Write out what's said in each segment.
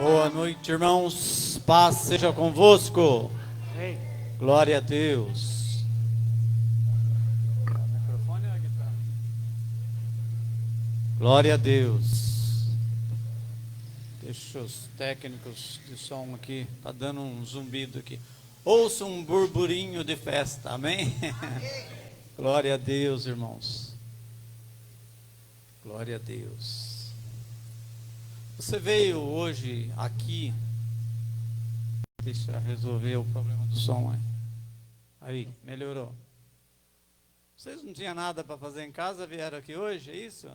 Boa noite, irmãos. Paz seja convosco. Ei, Glória a Deus. o microfone ou a guitarra? Glória a Deus. Deixa os técnicos de som aqui. Tá dando um zumbido aqui. Ouça um burburinho de festa. Amém? Glória a Deus, irmãos. Glória a Deus. Você veio hoje aqui. Deixa eu resolver o problema do som aí. Aí, melhorou. Vocês não tinham nada para fazer em casa, vieram aqui hoje, é isso?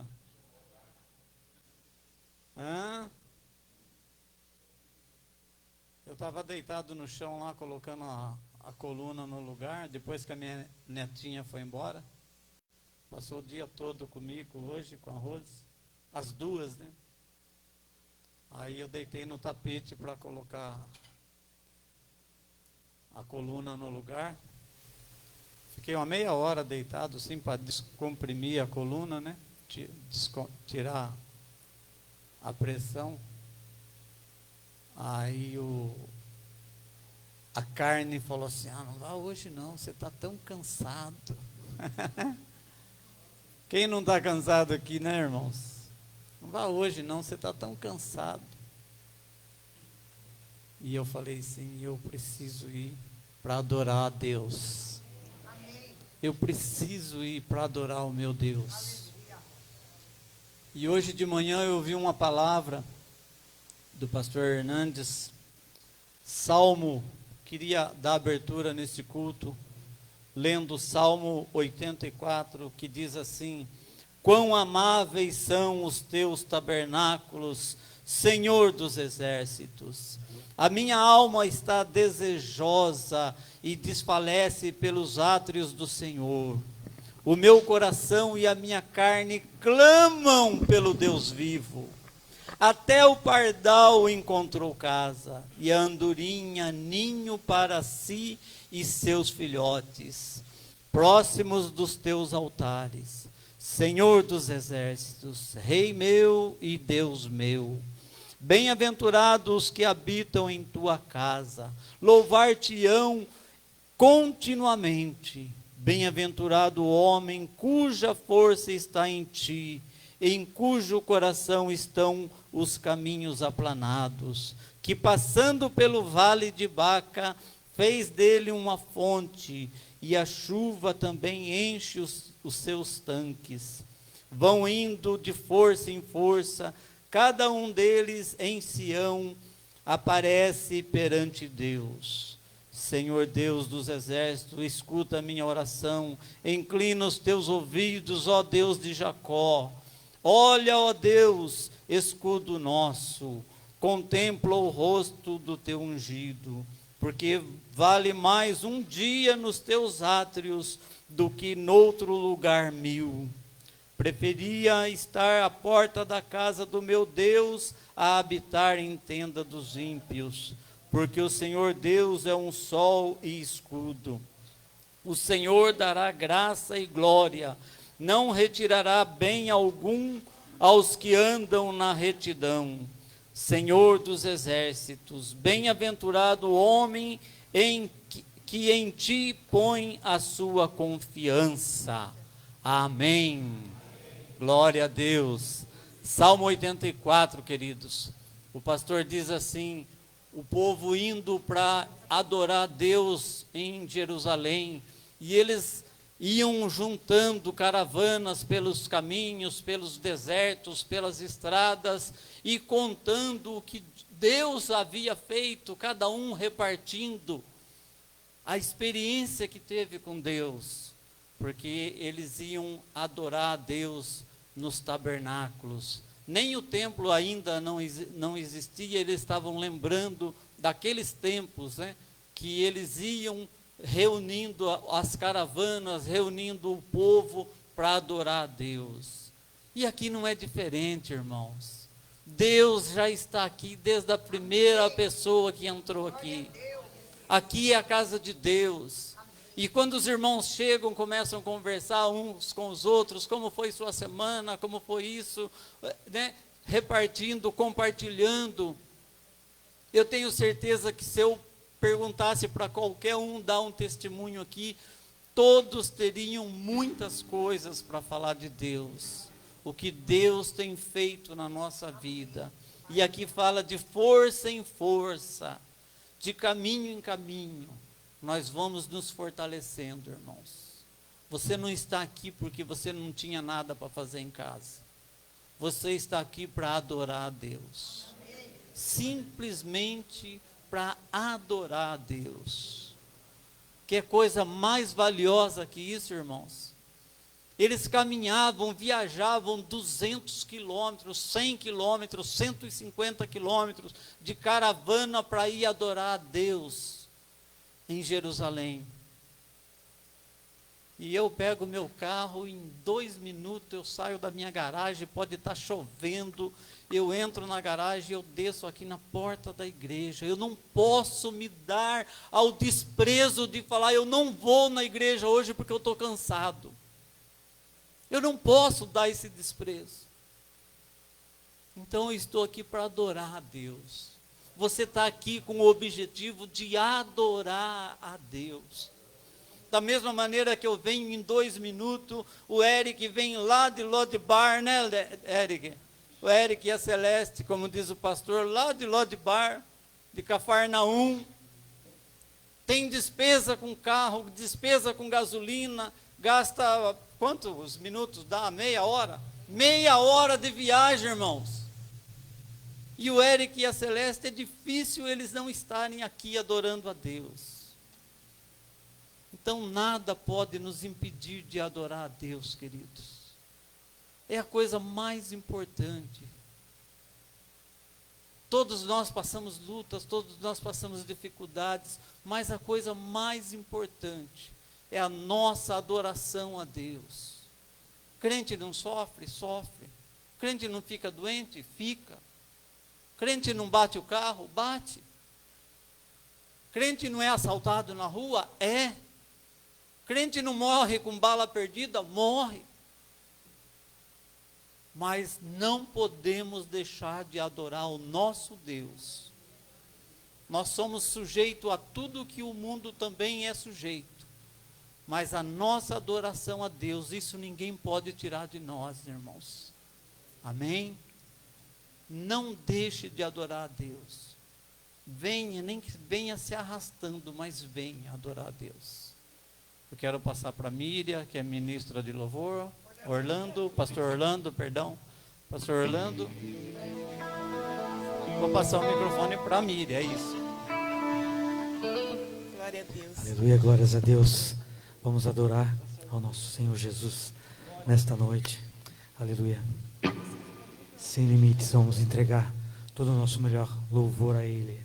Hã? Eu estava deitado no chão lá, colocando a coluna no lugar, depois que a minha netinha foi embora. Passou o dia todo comigo hoje, com a Rose. As duas, né? Aí eu deitei no tapete para colocar a coluna no lugar. Fiquei uma meia hora deitado, assim, para descomprimir a coluna, né? Tirar a pressão. Aí a carne falou assim, não vá hoje não, você está tão cansado. Quem não está cansado aqui, né, irmãos? Não vá hoje não, você está tão cansado. E eu falei assim, eu preciso ir para adorar a Deus. Eu preciso ir para adorar o meu Deus. E hoje de manhã eu ouvi uma palavra do pastor Hernandes, Salmo, queria dar abertura nesse culto, lendo o Salmo 84, que diz assim: quão amáveis são os teus tabernáculos, Senhor dos exércitos. A minha alma está desejosa e desfalece pelos átrios do Senhor. O meu coração e a minha carne clamam pelo Deus vivo. Até o pardal encontrou casa, e a andorinha ninho para si e seus filhotes, próximos dos teus altares. Senhor dos exércitos, Rei meu e Deus meu, bem-aventurados os que habitam em tua casa, louvar-te-ão continuamente. Bem-aventurado o homem cuja força está em ti, em cujo coração estão os caminhos aplanados, que passando pelo vale de Baca, fez dele uma fonte, e a chuva também enche os seus tanques. Vão indo de força em força, cada um deles em Sião aparece perante Deus. Senhor Deus dos exércitos, escuta a minha oração, inclina os teus ouvidos, ó Deus de Jacó. Olha, ó Deus, escudo nosso, contempla o rosto do teu ungido, porque vale mais um dia nos teus átrios do que noutro lugar 1000. Preferia estar à porta da casa do meu Deus a habitar em tenda dos ímpios, porque o Senhor Deus é um sol e escudo. O Senhor dará graça e glória, não retirará bem algum aos que andam na retidão. Senhor dos exércitos, bem-aventurado o homem que em ti põe a sua confiança. Amém. Glória a Deus. Salmo 84, queridos. O pastor diz assim: o povo indo para adorar a Deus em Jerusalém, e eles iam juntando caravanas pelos caminhos, pelos desertos, pelas estradas, e contando o que Deus havia feito, cada um repartindo a experiência que teve com Deus, porque eles iam adorar a Deus nos tabernáculos. Nem o templo ainda não existia, eles estavam lembrando daqueles tempos, né, que eles iam reunindo as caravanas, reunindo o povo para adorar a Deus. E aqui não é diferente, irmãos. Deus já está aqui desde a primeira pessoa que entrou aqui. Aqui é a casa de Deus. E quando os irmãos chegam, começam a conversar uns com os outros, como foi sua semana, como foi isso, né? Repartindo, compartilhando. Eu tenho certeza que se eu perguntasse para qualquer um dar um testemunho aqui, todos teriam muitas coisas para falar de Deus, o que Deus tem feito na nossa vida. E aqui fala de força em força, de caminho em caminho, nós vamos nos fortalecendo, irmãos. Você não está aqui porque você não tinha nada para fazer em casa. Você está aqui para adorar a Deus. Simplesmente para adorar a Deus. Que coisa mais valiosa que isso, irmãos? Eles caminhavam, viajavam 200 quilômetros, 100 quilômetros, 150 quilômetros de caravana para ir adorar a Deus em Jerusalém. E eu pego meu carro, em 2 minutos eu saio da minha garagem, pode estar chovendo, eu entro na garagem, eu desço aqui na porta da igreja. Eu não posso me dar ao desprezo de falar, eu não vou na igreja hoje porque eu estou cansado. Eu não posso dar esse desprezo. Então eu estou aqui para adorar a Deus. Você está aqui com o objetivo de adorar a Deus. Da mesma maneira que eu venho em 2 minutos, o Eric vem lá de Lodibar, né, Eric? O Eric e a Celeste, como diz o pastor, lá de Lodibar, de Cafarnaum. Tem despesa com carro, despesa com gasolina, gasta quantos minutos dá? Meia hora? Meia hora de viagem, irmãos. E o Eric e a Celeste, é difícil eles não estarem aqui adorando a Deus. Então nada pode nos impedir de adorar a Deus, queridos. É a coisa mais importante. Todos nós passamos lutas, todos nós passamos dificuldades, mas a coisa mais importante é a nossa adoração a Deus. Crente não sofre? Sofre. Crente não fica doente? Fica. Crente não bate o carro? Bate. Crente não é assaltado na rua? É. Crente não morre com bala perdida? Morre. Mas não podemos deixar de adorar o nosso Deus. Nós somos sujeitos a tudo que o mundo também é sujeito. Mas a nossa adoração a Deus, isso ninguém pode tirar de nós, irmãos. Amém? Não deixe de adorar a Deus. Venha, nem que venha se arrastando, mas venha adorar a Deus. Eu quero passar para a Miriam, que é ministra de louvor. Orlando, pastor Orlando, perdão. Pastor Orlando. Vou passar o microfone para a Miriam, é isso. Glória a Deus. Aleluia, glórias a Deus. Vamos adorar ao nosso Senhor Jesus nesta noite. Aleluia. Sem limites, vamos entregar todo o nosso melhor louvor a Ele.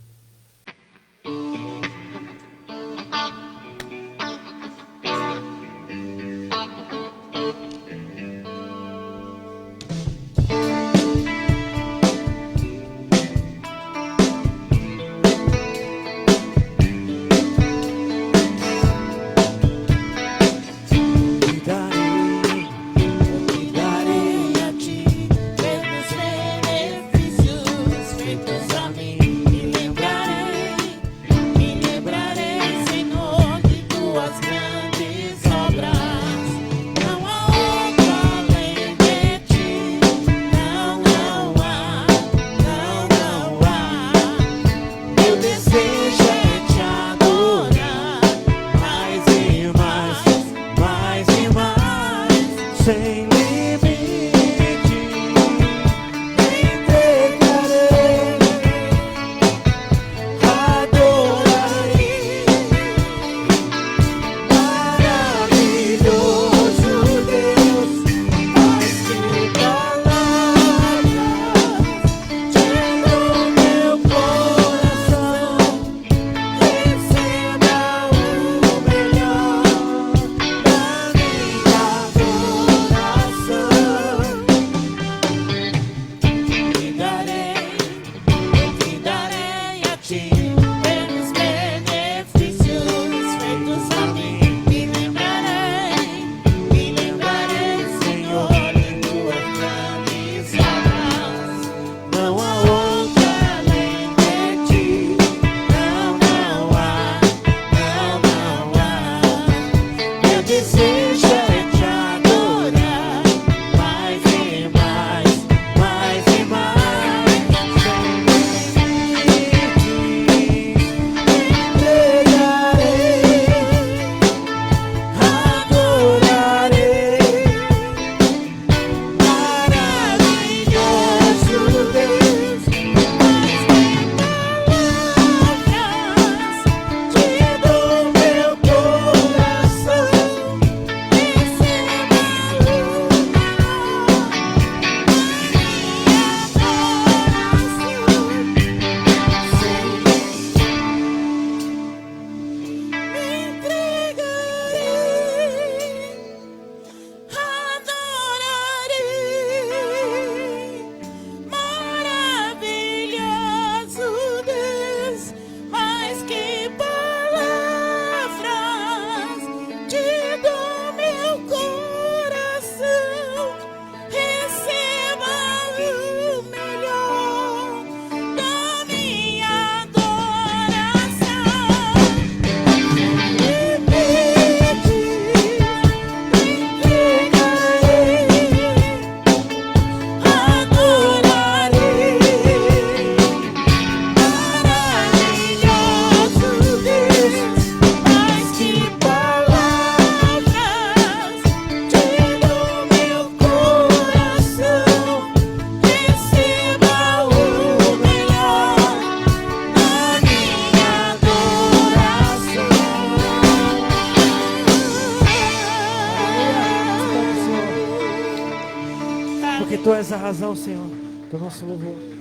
porque Tu és a razão, Senhor, do nosso louvor.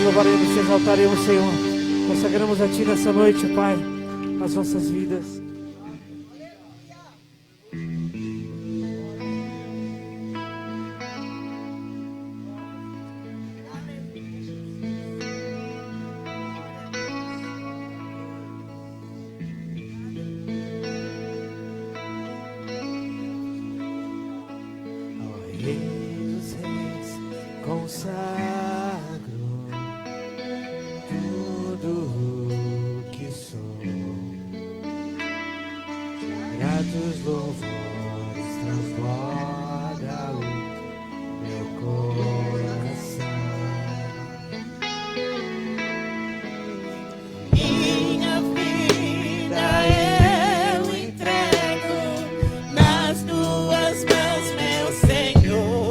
Louvaremos, te exaltaremos, Senhor. Consagramos a Ti nessa noite, Pai. as nossas vidas. Consagro tudo que sou, gratos louvores transborda o meu coração. Minha vida eu entrego nas tuas mãos, meu Senhor.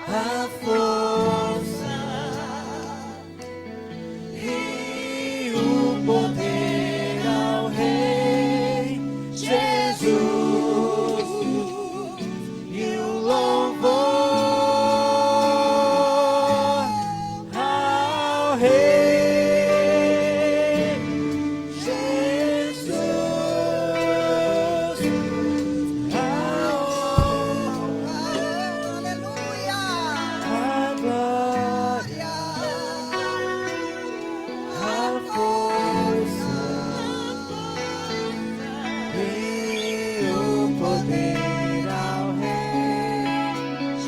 a força e o poder ao Rei Jesus e o louvor ao Rei Jesus, Aleluia. a glória, a força e o poder ao Rei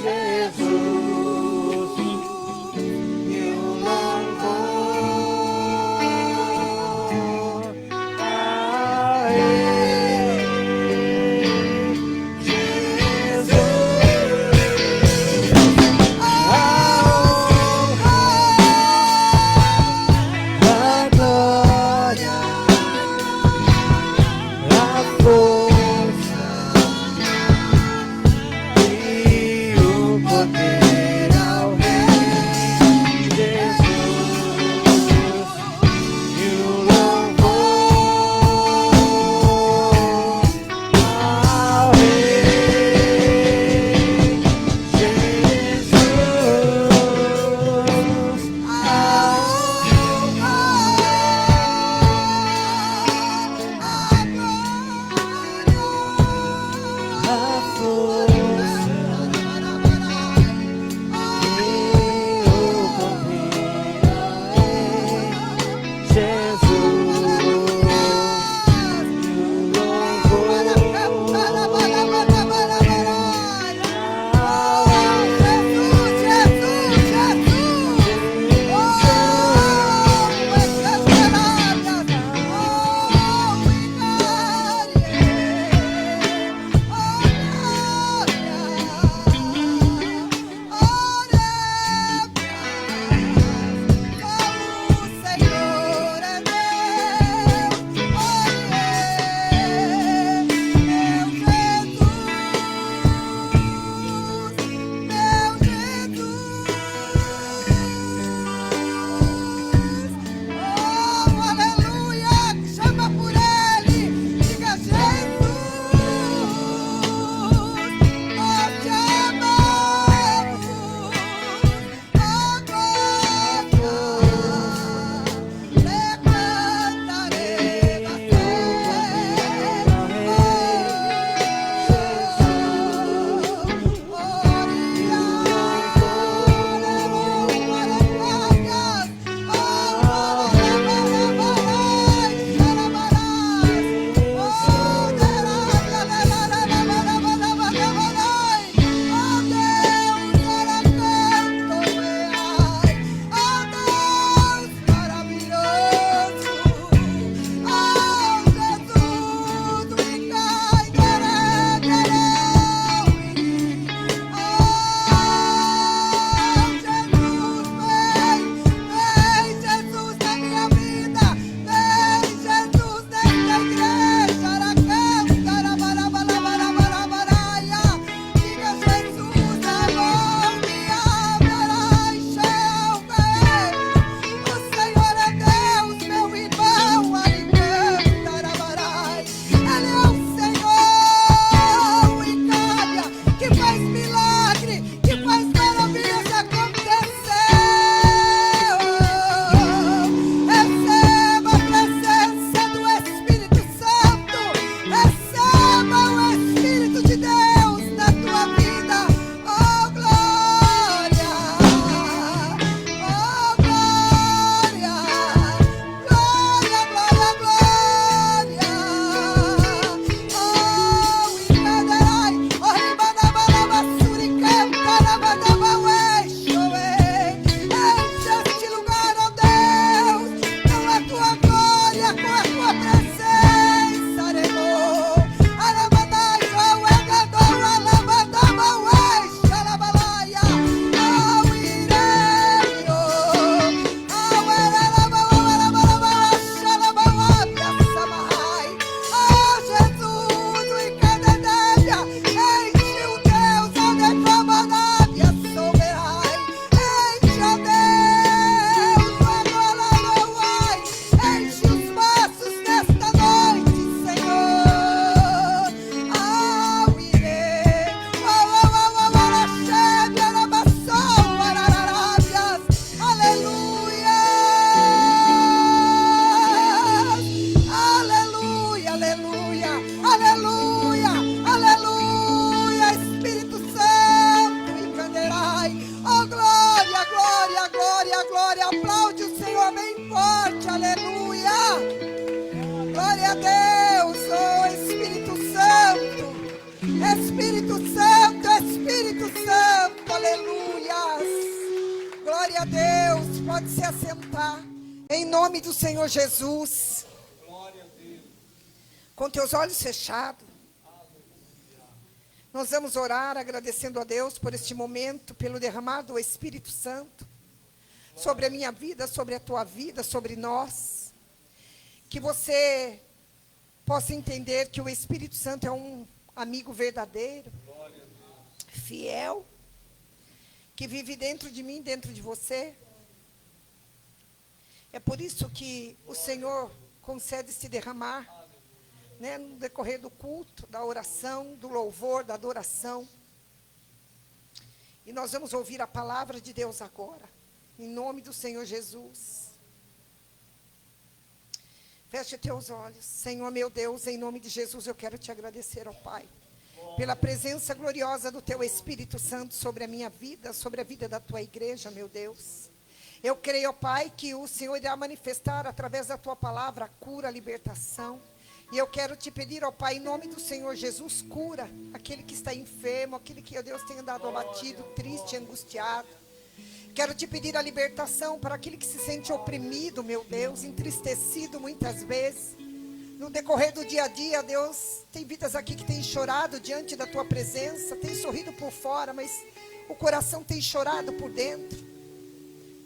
Jesus e o louvor ao Rei Jesus. A glória, a força e o poder Pode se assentar. Em nome do Senhor Jesus. Com teus olhos fechados. Nós vamos orar agradecendo a Deus por este momento, pelo derramado do Espírito Santo. Sobre a minha vida, sobre a tua vida, sobre nós. Que você possa entender que o Espírito Santo é um amigo verdadeiro. Fiel. Que vive dentro de mim, dentro de você. É por isso que o Senhor concede se derramar, né, no decorrer do culto, da oração, do louvor, da adoração. E nós vamos ouvir a palavra de Deus agora, em nome do Senhor Jesus. Feche teus olhos. Senhor meu Deus, em nome de Jesus, eu quero te agradecer, ó Pai, pela presença gloriosa do teu Espírito Santo sobre a minha vida, sobre a vida da tua igreja, meu Deus. Eu creio, ó Pai, que o Senhor irá manifestar através da tua palavra a cura, a libertação. E eu quero te pedir, ó Pai, em nome do Senhor Jesus, cura aquele que está enfermo, aquele que, ó Deus, tem andado abatido, triste, angustiado. Quero te pedir a libertação para aquele que se sente oprimido, meu Deus, entristecido muitas vezes. No decorrer do dia a dia, Deus, tem vidas aqui que têm chorado diante da tua presença, tem sorrido por fora, mas o coração tem chorado por dentro.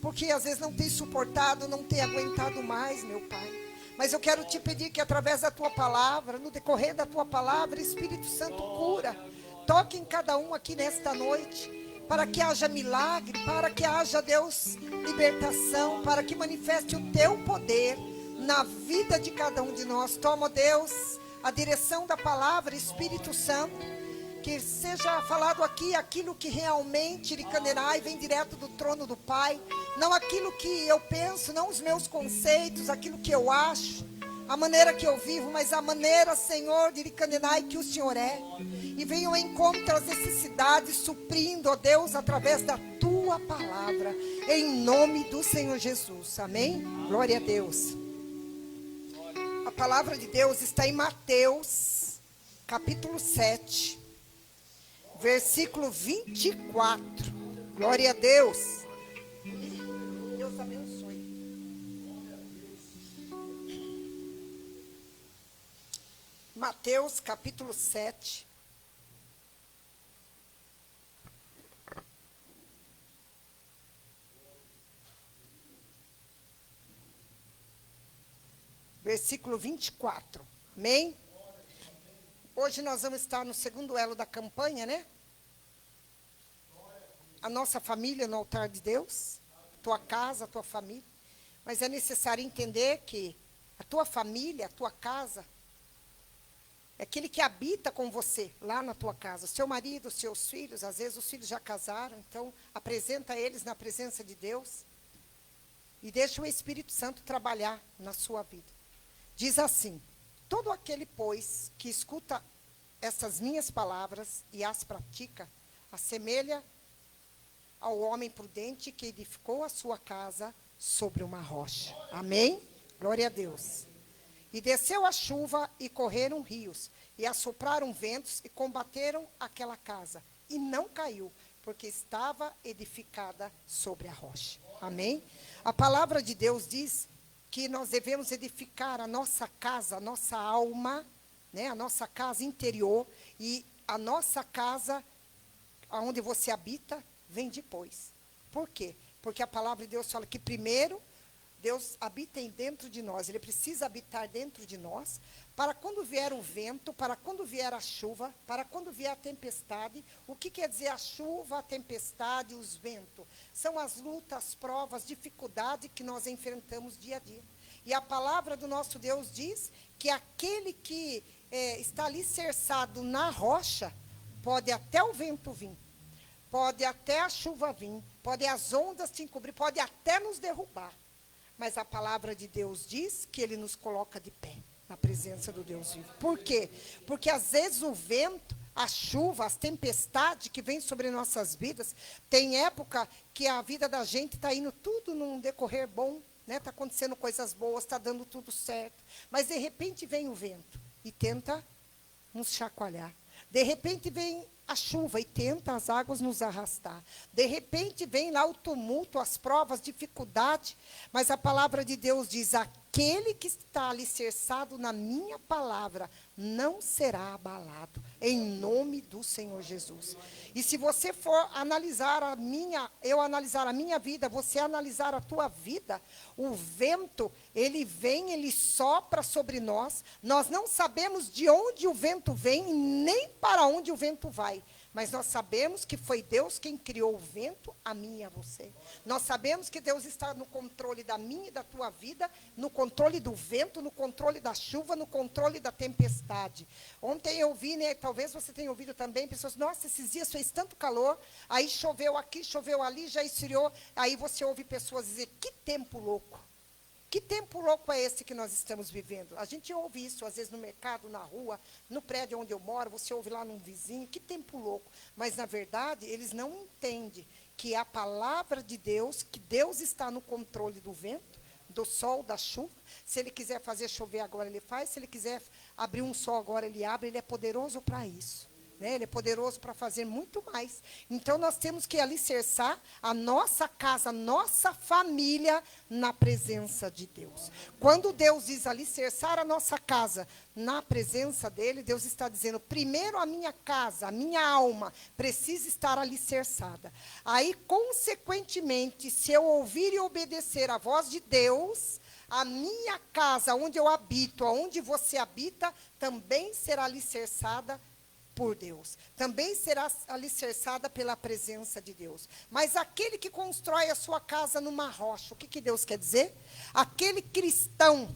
Porque às vezes não tem suportado, não tem aguentado mais, meu Pai. Mas eu quero te pedir que através da tua palavra, no decorrer da tua palavra, Espírito Santo cura. Toque em cada um aqui nesta noite, para que haja milagre, para que haja, Deus, libertação, para que manifeste o teu poder na vida de cada um de nós. Toma, Deus, a direção da palavra, Espírito Santo. Que seja falado aqui aquilo que realmente Iricanderai vem direto do trono do Pai. Não aquilo que eu penso, não os meus conceitos, aquilo que eu acho, a maneira que eu vivo, mas a maneira, Senhor, de Iricanderai que o Senhor é. E venha ao encontro das necessidades, suprindo, ó Deus, através da tua palavra. Em nome do Senhor Jesus. Amém? Glória a Deus. A palavra de Deus está em Mateus, capítulo 7. Versículo 24. Glória a Deus. Deus abençoe. Mateus capítulo 7. Versículo 24. Amém? Hoje nós vamos estar no segundo elo da campanha, né? A nossa família no altar de Deus, tua casa, a tua família. Mas é necessário entender que a tua família, a tua casa, é aquele que habita com você lá na tua casa. Seu marido, seus filhos, às vezes os filhos já casaram, então apresenta eles na presença de Deus e deixa o Espírito Santo trabalhar na sua vida. Diz assim: todo aquele, pois, que escuta essas minhas palavras e as pratica, assemelha ao homem prudente que edificou a sua casa sobre uma rocha. Amém? Glória a Deus. E desceu a chuva, e correram rios, e assopraram ventos, e combateram aquela casa. E não caiu, porque estava edificada sobre a rocha. Amém? A palavra de Deus diz que nós devemos edificar a nossa casa, a nossa alma, né, a nossa casa interior, e a nossa casa, onde você habita, vem depois. Por quê? Porque a palavra de Deus fala que primeiro Deus habita dentro de nós. Ele precisa habitar dentro de nós, para quando vier o vento, para quando vier a chuva, para quando vier a tempestade. O que quer dizer a chuva, a tempestade, os ventos? São as lutas, as provas, dificuldades que nós enfrentamos dia a dia. E a palavra do nosso Deus diz que aquele que está alicerçado na rocha, pode até o vento vir, pode até a chuva vir, pode as ondas te encobrir, pode até nos derrubar. Mas a palavra de Deus diz que Ele nos coloca de pé na presença do Deus vivo. Por quê? Porque às vezes o vento, a chuva, as tempestades que vêm sobre nossas vidas, tem época que a vida da gente está indo tudo num decorrer bom, né? Está acontecendo coisas boas, está dando tudo certo. Mas de repente vem o vento e tenta nos chacoalhar. De repente vem a chuva e tenta as águas nos arrastar. De repente vem lá o tumulto, as provas, dificuldade, mas a palavra de Deus diz: aquele que está alicerçado na minha palavra não será abalado, em nome do Senhor Jesus. E se você for analisar eu analisar a minha vida, você analisar a tua vida, o vento, ele vem, ele sopra sobre nós, nós não sabemos de onde o vento vem, nem para onde o vento vai. Mas nós sabemos que foi Deus quem criou o vento, a mim e a você. Nós sabemos que Deus está no controle da minha e da tua vida, no controle do vento, no controle da chuva, no controle da tempestade. Ontem eu vi, né, talvez você tenha ouvido também, pessoas, nossa, esses dias fez tanto calor, aí choveu aqui, choveu ali, já esfriou. Aí você ouve pessoas dizer, que tempo louco. Que tempo louco é esse que nós estamos vivendo? A gente ouve isso, às vezes, no mercado, na rua, no prédio onde eu moro, você ouve lá num vizinho, que tempo louco. Mas, na verdade, eles não entendem que a palavra de Deus, que Deus está no controle do vento, do sol, da chuva. Se Ele quiser fazer chover agora, Ele faz. Se Ele quiser abrir um sol agora, Ele abre. Ele é poderoso para isso. Ele é poderoso para fazer muito mais. Então, nós temos que alicerçar a nossa casa, a nossa família na presença de Deus. Quando Deus diz alicerçar a nossa casa na presença dEle, Deus está dizendo, primeiro a minha casa, a minha alma, precisa estar alicerçada. Aí, consequentemente, se eu ouvir e obedecer a voz de Deus, a minha casa, onde eu habito, onde você habita, também será alicerçada por Deus. Também será alicerçada pela presença de Deus. Mas aquele que constrói a sua casa numa rocha, o que Deus quer dizer? Aquele cristão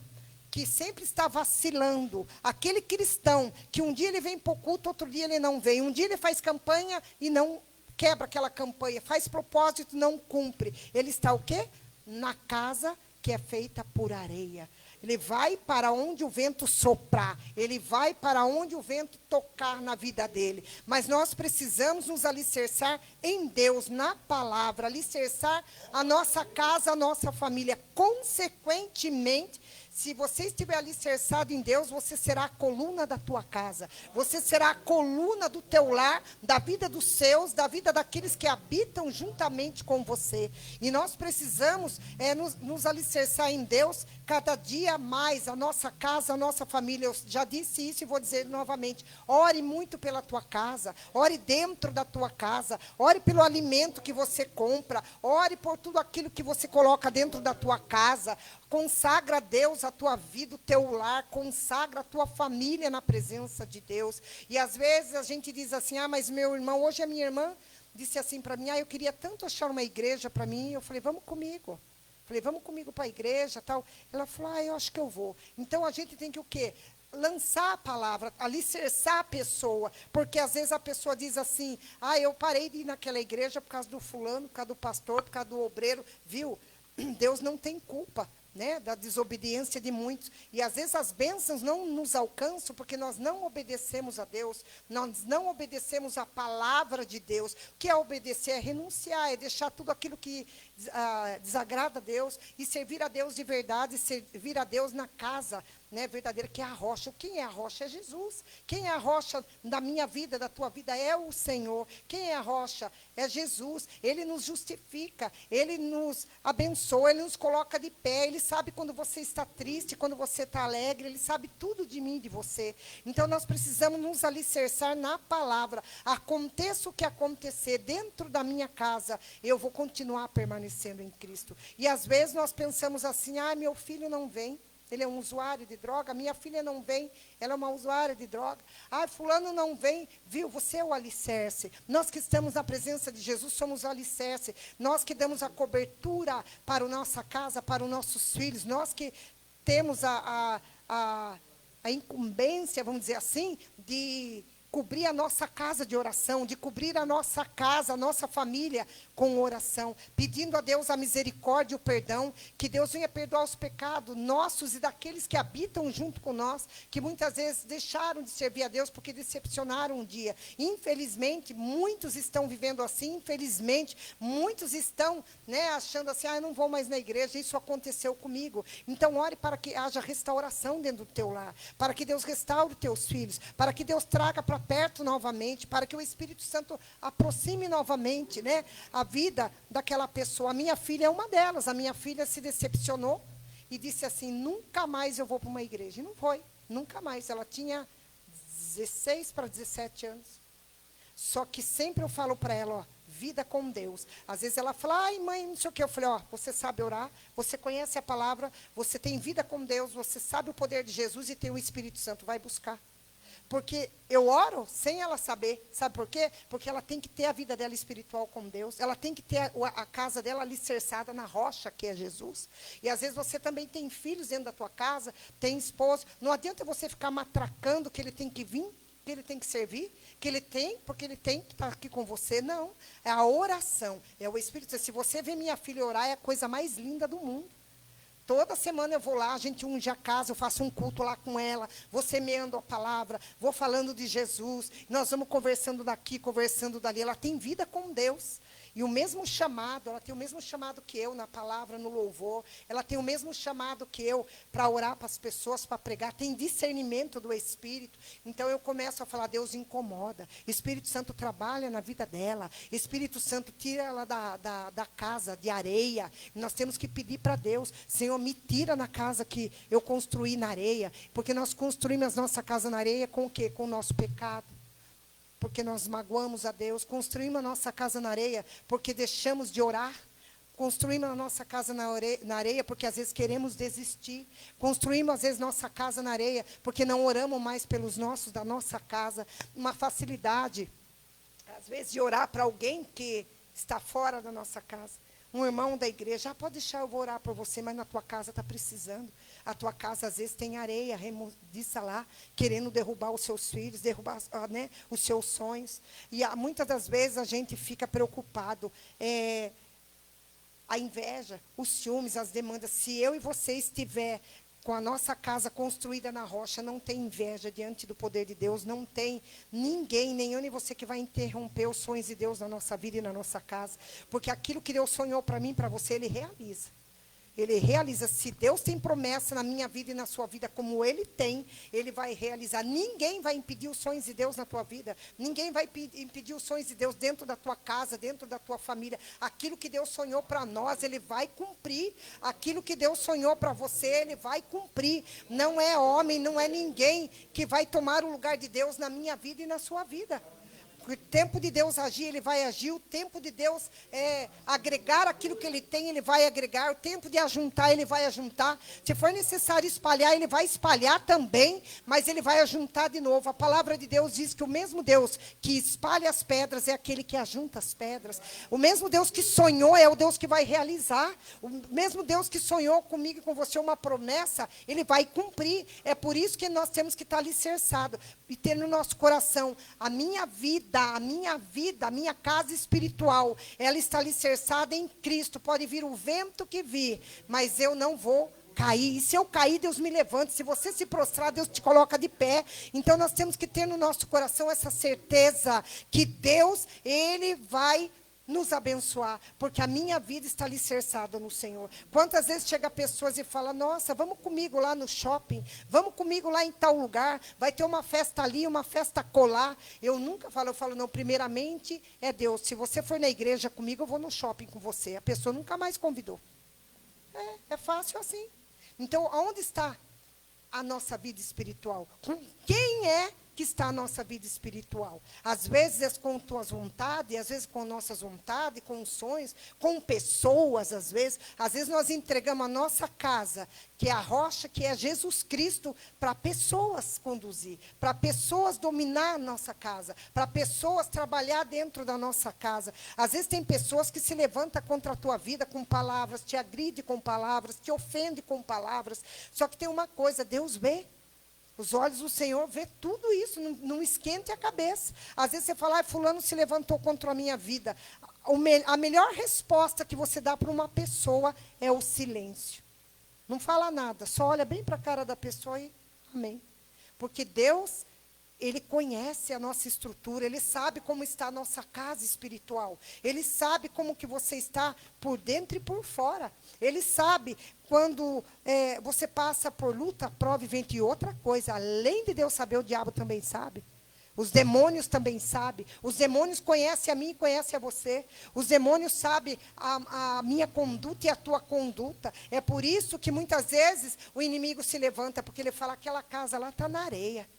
que sempre está vacilando, aquele cristão que um dia ele vem para o culto, outro dia ele não vem, um dia ele faz campanha e não quebra aquela campanha, faz propósito e não cumpre. Ele está o quê? Na casa que é feita por areia. Ele vai para onde o vento soprar. Ele vai para onde o vento tocar na vida dele. Mas nós precisamos nos alicerçar em Deus, na palavra. Alicerçar a nossa casa, a nossa família. Consequentemente, se você estiver alicerçado em Deus, você será a coluna da tua casa. Você será a coluna do teu lar, da vida dos seus, da vida daqueles que habitam juntamente com você. E nós precisamos nos alicerçar em Deus cada dia mais, a nossa casa, a nossa família. Eu já disse isso e vou dizer novamente. Ore muito pela tua casa. Ore dentro da tua casa. Ore pelo alimento que você compra. Ore por tudo aquilo que você coloca dentro da tua casa. Consagra a Deus a tua vida, o teu lar, consagra a tua família na presença de Deus. E às vezes a gente diz assim, mas meu irmão, hoje a minha irmã disse assim para mim, eu queria tanto achar uma igreja para mim. Eu falei, vamos comigo. Falei, vamos comigo para a igreja, tal. Ela falou, eu acho que eu vou. Então a gente tem que o quê? Lançar a palavra, alicerçar a pessoa, porque às vezes a pessoa diz assim, eu parei de ir naquela igreja por causa do fulano, por causa do pastor, por causa do obreiro, viu? Deus não tem culpa, né, da desobediência de muitos. E às vezes as bênçãos não nos alcançam porque nós não obedecemos a Deus, nós não obedecemos a palavra de Deus. O que é obedecer? É renunciar, é deixar tudo aquilo que desagrada a Deus e servir a Deus de verdade, servir a Deus na casa, né, verdadeira, que é a rocha. Quem é a rocha? É Jesus. Quem é a rocha da minha vida, da tua vida? É o Senhor. Quem é a rocha? É Jesus. Ele nos justifica, Ele nos abençoa, Ele nos coloca de pé, Ele sabe quando você está triste, quando você está alegre, Ele sabe tudo de mim e de você. Então nós precisamos nos alicerçar na palavra. Aconteça o que acontecer dentro da minha casa, eu vou continuar permanecendo em Cristo. E às vezes nós pensamos assim, meu filho não vem, ele é um usuário de droga, minha filha não vem, ela é uma usuária de droga. Fulano não vem, viu, você é o alicerce. Nós que estamos na presença de Jesus somos o alicerce. Nós que damos a cobertura para a nossa casa, para os nossos filhos, nós que temos a incumbência, vamos dizer assim, de cobrir a nossa casa de oração, de cobrir a nossa casa, a nossa família com oração, pedindo a Deus a misericórdia e o perdão, que Deus venha perdoar os pecados nossos e daqueles que habitam junto com nós, que muitas vezes deixaram de servir a Deus porque decepcionaram um dia. Infelizmente, muitos estão vivendo assim, infelizmente, muitos estão, né, achando assim, eu não vou mais na igreja, isso aconteceu comigo. Então, ore para que haja restauração dentro do teu lar, para que Deus restaure os teus filhos, para que Deus traga para para perto novamente, para que o Espírito Santo aproxime novamente, né, a vida daquela pessoa. A minha filha é uma delas. A minha filha se decepcionou e disse assim: nunca mais eu vou para uma igreja. E não foi, nunca mais. Ela tinha 16 para 17 anos. Só que sempre eu falo para ela, ó, vida com Deus. Às vezes ela fala: ai, mãe, não sei o quê. Eu falei: ó, você sabe orar, você conhece a palavra, você tem vida com Deus, você sabe o poder de Jesus e tem o Espírito Santo, vai buscar. Porque eu oro sem ela saber. Sabe por quê? Porque ela tem que ter a vida dela espiritual com Deus. Ela tem que ter a casa dela alicerçada na rocha, que é Jesus. E às vezes você também tem filhos dentro da tua casa, tem esposo. Não adianta você ficar matracando que ele tem que vir, que ele tem que servir, que ele tem, porque ele tem que estar aqui com você. Não. É a oração. É o Espírito Santo. Se você vê minha filha orar, é a coisa mais linda do mundo. Toda semana eu vou lá, a gente unge a casa, eu faço um culto lá com ela, vou semeando a palavra, vou falando de Jesus, nós vamos conversando daqui, conversando dali. Ela tem vida com Deus. E o mesmo chamado, ela tem o mesmo chamado que eu na palavra, no louvor. Ela tem o mesmo chamado que eu para orar para as pessoas, para pregar. Tem discernimento do Espírito. Então eu começo a falar: Deus incomoda. Espírito Santo trabalha na vida dela. Espírito Santo tira ela da casa de areia. Nós temos que pedir para Deus: Senhor, me tira na casa que eu construí na areia. Porque nós construímos a nossa casa na areia com o quê? Com o nosso pecado. Porque nós magoamos a Deus. Construímos a nossa casa na areia porque deixamos de orar. Construímos a nossa casa na areia porque às vezes queremos desistir. Construímos às vezes nossa casa na areia porque não oramos mais pelos nossos da nossa casa. Uma facilidade, às vezes, de orar para alguém que está fora da nossa casa. Um irmão da igreja: pode deixar, eu vou orar por você, mas na tua casa está precisando. A tua casa, às vezes, tem areia remodiça lá, querendo derrubar os seus filhos, derrubar, né, os seus sonhos. E muitas das vezes a gente fica preocupado. A inveja, os ciúmes, as demandas. Se eu e você estiver com a nossa casa construída na rocha, não tem inveja diante do poder de Deus, não tem ninguém, nem eu nem você, que vai interromper os sonhos de Deus na nossa vida e na nossa casa. Porque aquilo que Deus sonhou para mim, para você, Ele realiza. Ele realiza. Se Deus tem promessa na minha vida e na sua vida, como Ele tem, Ele vai realizar. Ninguém vai impedir os sonhos de Deus na tua vida. Ninguém vai impedir os sonhos de Deus dentro da tua casa, dentro da tua família. Aquilo que Deus sonhou para nós, Ele vai cumprir. Aquilo que Deus sonhou para você, Ele vai cumprir. Não é homem, não é ninguém que vai tomar o lugar de Deus na minha vida e na sua vida. O tempo de Deus agir, Ele vai agir. O tempo de Deus agregar aquilo que Ele tem, Ele vai agregar. O tempo de ajuntar, Ele vai ajuntar. Se for necessário espalhar, Ele vai espalhar também, mas Ele vai ajuntar de novo. A palavra de Deus diz que o mesmo Deus que espalha as pedras é aquele que ajunta as pedras. O mesmo Deus que sonhou é o Deus que vai realizar. O mesmo Deus que sonhou comigo e com você uma promessa, Ele vai cumprir. É por isso que nós temos que estar alicerçados e ter no nosso coração: a minha vida, a minha casa espiritual, ela está alicerçada em Cristo. Pode vir o vento que vir, mas eu não vou cair. E se eu cair, Deus me levanta. Se você se prostrar, Deus te coloca de pé. Então nós temos que ter no nosso coração essa certeza que Deus, Ele vai nos abençoar, porque a minha vida está alicerçada no Senhor. Quantas vezes chega pessoas e fala: nossa, vamos comigo lá no shopping, vamos comigo lá em tal lugar, vai ter uma festa ali, uma festa colar. Eu nunca falo, eu falo: não, primeiramente é Deus. Se você for na igreja comigo, eu vou no shopping com você. A pessoa nunca mais convidou. É fácil assim. Então, aonde está a nossa vida espiritual? Com quem é que está a nossa vida espiritual? Às vezes é com tuas vontades, às vezes com nossas vontades, com sonhos, com pessoas, às vezes nós entregamos a nossa casa, que é a rocha, que é Jesus Cristo, para pessoas conduzir, para pessoas dominar a nossa casa, para pessoas trabalhar dentro da nossa casa. Às vezes tem pessoas que se levantam contra a tua vida com palavras, te agride com palavras, te ofende com palavras. Só que tem uma coisa: Deus vê. Os olhos do Senhor vê tudo isso, não esquente a cabeça. Às vezes você fala: fulano se levantou contra a minha vida. A melhor resposta que você dá para uma pessoa é o silêncio. Não fala nada, só olha bem para a cara da pessoa e amém. Porque Deus, Ele conhece a nossa estrutura, Ele sabe como está a nossa casa espiritual. Ele sabe como que você está por dentro e por fora. Ele sabe quando você passa por luta, prova e vento. E outra coisa, além de Deus saber, o diabo também sabe. Os demônios também sabem. Os demônios conhecem a mim e conhecem a você. Os demônios sabem a minha conduta e a tua conduta. É por isso que muitas vezes o inimigo se levanta, porque ele fala, aquela casa lá está na areia.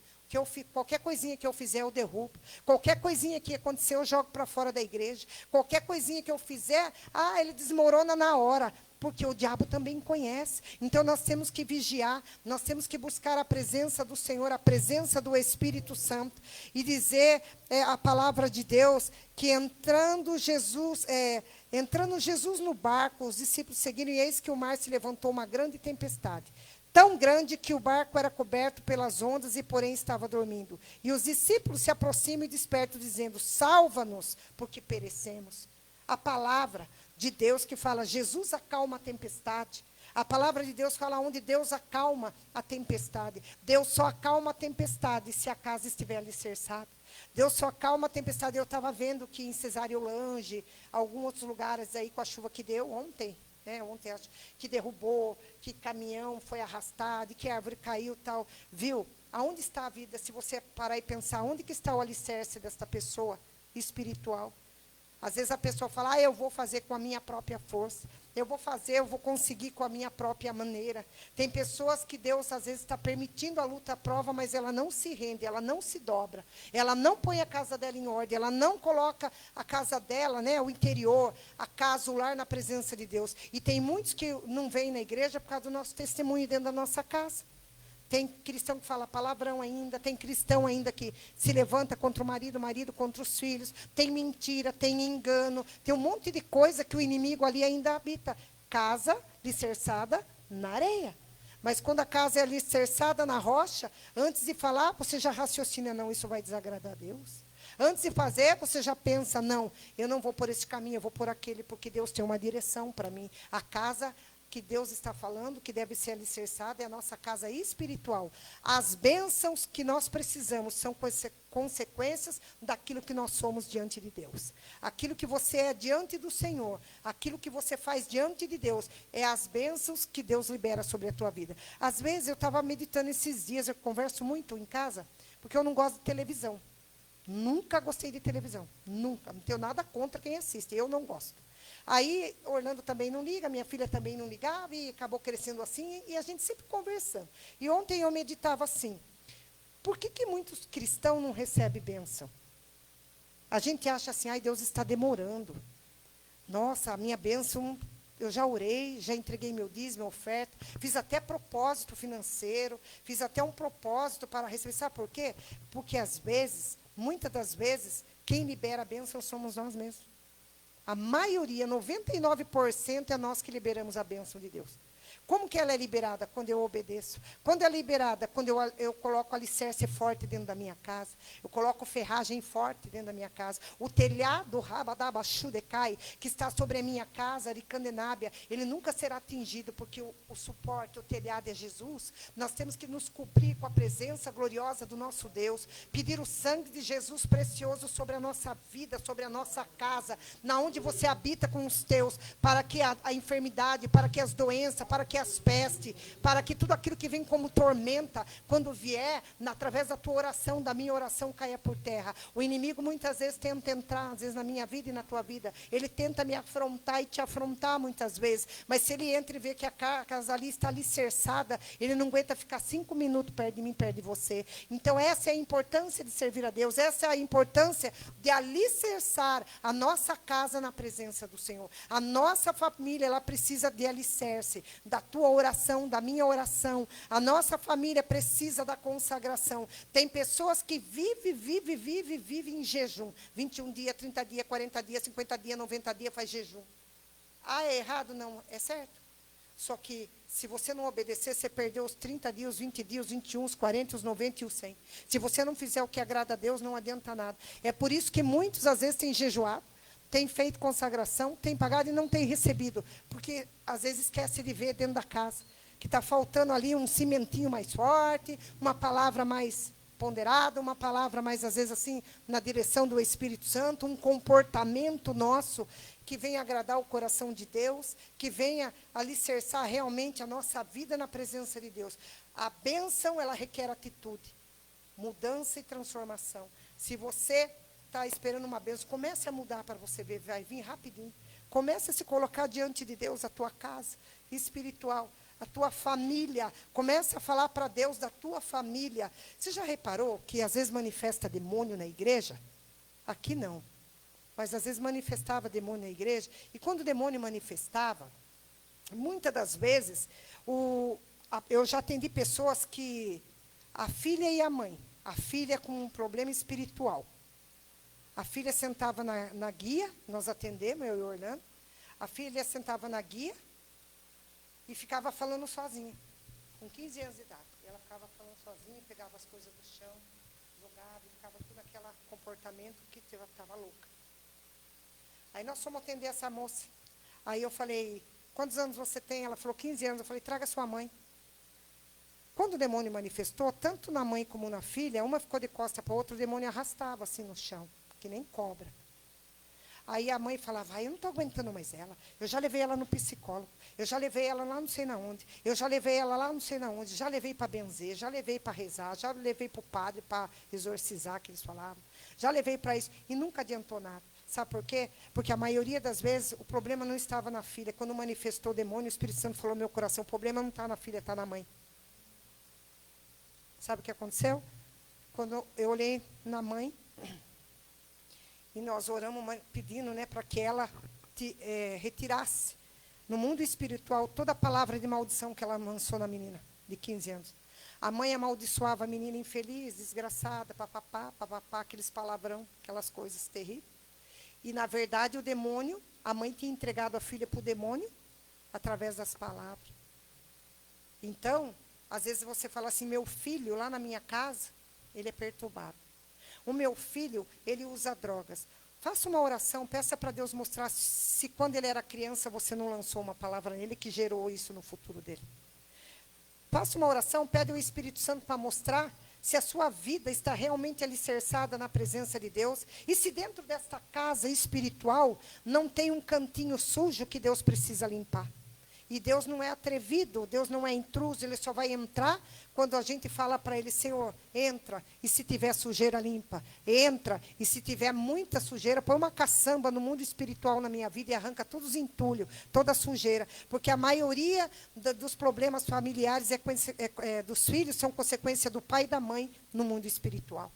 Qualquer coisinha que eu fizer, eu derrubo. Qualquer coisinha que acontecer, eu jogo para fora da igreja. Qualquer coisinha que eu fizer, ele desmorona na hora. Porque o diabo também conhece. Então, nós temos que vigiar, nós temos que buscar a presença do Senhor, a presença do Espírito Santo. E dizer a palavra de Deus, que entrando Jesus no barco, os discípulos seguiram, e eis que o mar se levantou uma grande tempestade. Tão grande que o barco era coberto pelas ondas e, porém, estava dormindo. E os discípulos se aproximam e despertam, dizendo, salva-nos, porque perecemos. A palavra de Deus que fala, Jesus acalma a tempestade. A palavra de Deus fala onde Deus acalma a tempestade. Deus só acalma a tempestade se a casa estiver alicerçada. Deus só acalma a tempestade. Eu estava vendo que em Cesareolange, alguns outros lugares aí com a chuva que deu ontem, ontem acho que derrubou, que caminhão foi arrastado, que árvore caiu e tal. Viu? Aonde está a vida? Se você parar e pensar, onde que está o alicerce desta pessoa espiritual? Às vezes a pessoa fala, eu vou fazer com a minha própria força. Eu vou conseguir com a minha própria maneira. Tem pessoas que Deus, às vezes, está permitindo a luta, a prova, mas ela não se rende, ela não se dobra. Ela não põe a casa dela em ordem, ela não coloca a casa dela, o interior, a casa, o lar na presença de Deus. E tem muitos que não vêm na igreja por causa do nosso testemunho dentro da nossa casa. Tem cristão que fala palavrão ainda, tem cristão ainda que se levanta contra o marido contra os filhos, tem mentira, tem engano, tem um monte de coisa que o inimigo ali ainda habita. Casa alicerçada na areia. Mas quando a casa é alicerçada na rocha, antes de falar, você já raciocina, não, isso vai desagradar a Deus. Antes de fazer, você já pensa, não, eu não vou por esse caminho, eu vou por aquele, porque Deus tem uma direção para mim. A casa que Deus está falando, que deve ser alicerçada, é a nossa casa espiritual. As bênçãos que nós precisamos são consequências daquilo que nós somos diante de Deus. Aquilo que você é diante do Senhor, aquilo que você faz diante de Deus, é as bênçãos que Deus libera sobre a tua vida. Às vezes, eu estava meditando esses dias, eu converso muito em casa, porque eu não gosto de televisão. Nunca gostei de televisão, nunca. Não tenho nada contra quem assiste, eu não gosto. Aí, Orlando também não liga, minha filha também não ligava, e acabou crescendo assim, e a gente sempre conversando. E ontem eu meditava assim, por que muitos cristãos não recebem bênção? A gente acha assim, Deus está demorando. Nossa, a minha bênção, eu já orei, já entreguei meu dízimo, minha oferta, fiz até propósito financeiro, fiz até um propósito para receber. Sabe por quê? Porque às vezes, muitas das vezes, quem libera a bênção somos nós mesmos. A maioria, 99%, é nós que liberamos a bênção de Deus. Como que ela é liberada? Quando eu obedeço. Quando é liberada? Quando eu coloco alicerce forte dentro da minha casa. Eu coloco ferragem forte dentro da minha casa. O telhado, rabadabaxudecai, que está sobre a minha casa, aricandenábia, ele nunca será atingido, porque o suporte, o telhado é Jesus. Nós temos que nos cobrir com a presença gloriosa do nosso Deus. Pedir o sangue de Jesus precioso sobre a nossa vida, sobre a nossa casa, na onde você habita com os teus, para que a enfermidade, para que as doenças, para que as pestes, para que tudo aquilo que vem como tormenta, quando vier, através da tua oração, da minha oração, caia por terra. O inimigo muitas vezes tenta entrar, às vezes na minha vida e na tua vida, ele tenta me afrontar e te afrontar muitas vezes, mas se ele entra e vê que a casa ali está alicerçada, ele não aguenta ficar 5 minutos perto de mim, perto de você. Então essa é a importância de servir a Deus, essa é a importância de alicerçar a nossa casa na presença do Senhor. A nossa família, ela precisa de alicerce, da tua oração, da minha oração. A nossa família precisa da consagração. Tem pessoas que vivem em jejum. 21 dias, 30 dias, 40 dias, 50 dias, 90 dias faz jejum. É errado? Não, é certo. Só que se você não obedecer, você perdeu os 30 dias, os 20 dias, os 21, os 40, os 90 e os 100. Se você não fizer o que agrada a Deus, não adianta nada. É por isso que muitos, às vezes, têm jejuado, tem feito consagração, tem pagado e não tem recebido, porque às vezes esquece de ver dentro da casa, que está faltando ali um cimentinho mais forte, uma palavra mais ponderada, uma palavra mais, às vezes, assim, na direção do Espírito Santo, um comportamento nosso que venha agradar o coração de Deus, que venha alicerçar realmente a nossa vida na presença de Deus. A bênção, ela requer atitude, mudança e transformação. Se você está esperando uma bênção, comece a mudar para você ver, vai vir rapidinho. Comece a se colocar diante de Deus, a tua casa espiritual, a tua família. Comece a falar para Deus da tua família. Você já reparou que às vezes manifesta demônio na igreja? Aqui não. Mas às vezes manifestava demônio na igreja. E quando o demônio manifestava, muitas das vezes, eu já atendi pessoas que a filha e a mãe, a filha com um problema espiritual. A filha sentava na guia, nós atendemos, eu e o Orlando. A filha sentava na guia e ficava falando sozinha, com 15 anos de idade. E ela ficava falando sozinha, pegava as coisas do chão, jogava, e ficava tudo aquele comportamento que estava louca. Aí nós fomos atender essa moça. Aí eu falei, quantos anos você tem? Ela falou, 15 anos. Eu falei, traga sua mãe. Quando o demônio manifestou, tanto na mãe como na filha, uma ficou de costa para a outra, o demônio arrastava assim no chão, que nem cobra. Aí a mãe falava, eu não estou aguentando mais ela. Eu já levei ela no psicólogo. Eu já levei ela lá não sei na onde. Eu já levei ela lá não sei na onde. Já levei para benzer, já levei para rezar, já levei para o padre para exorcizar, que eles falavam. Já levei para isso. E nunca adiantou nada. Sabe por quê? Porque a maioria das vezes o problema não estava na filha. Quando manifestou o demônio, o Espírito Santo falou no meu coração, o problema não está na filha, está na mãe. Sabe o que aconteceu? Quando eu olhei na mãe, e nós oramos pedindo, né, para que ela retirasse no mundo espiritual toda a palavra de maldição que ela lançou na menina de 15 anos. A mãe amaldiçoava a menina infeliz, desgraçada, papapá, papapá, aqueles palavrão, aquelas coisas terríveis. E, na verdade, o demônio, a mãe tinha entregado a filha para o demônio através das palavras. Então, às vezes você fala assim, meu filho lá na minha casa, ele é perturbado. O meu filho, ele usa drogas. Faça uma oração, peça para Deus mostrar se quando ele era criança você não lançou uma palavra nele que gerou isso no futuro dele. Faça uma oração, pede ao Espírito Santo para mostrar se a sua vida está realmente alicerçada na presença de Deus e se dentro desta casa espiritual não tem um cantinho sujo que Deus precisa limpar. E Deus não é atrevido, Deus não é intruso, Ele só vai entrar quando a gente fala para Ele, Senhor, entra, e se tiver sujeira, limpa. Entra, e se tiver muita sujeira, põe uma caçamba no mundo espiritual na minha vida e arranca todos os entulhos, toda a sujeira. Porque a maioria dos problemas familiares dos filhos são consequência do pai e da mãe no mundo espiritual.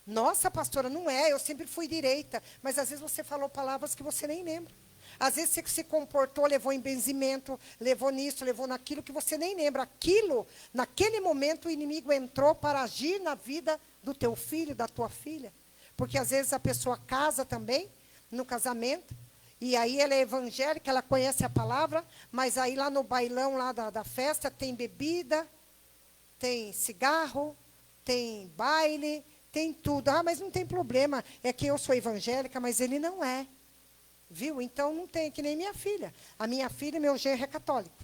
Nossa, pastora, não é, eu sempre fui direita, mas às vezes você falou palavras que você nem lembra. Às vezes você se comportou, levou em benzimento, levou nisso, levou naquilo, que você nem lembra. Aquilo, naquele momento, o inimigo entrou para agir na vida do teu filho, da tua filha. Porque às vezes a pessoa casa também, no casamento, e aí ela é evangélica, ela conhece a palavra, mas aí lá no bailão lá da festa tem bebida, tem cigarro, tem baile, tem tudo. Ah, mas não tem problema, é que eu sou evangélica, mas ele não é. Viu? Então não tem, que nem minha filha. A minha filha, meu genro é católico.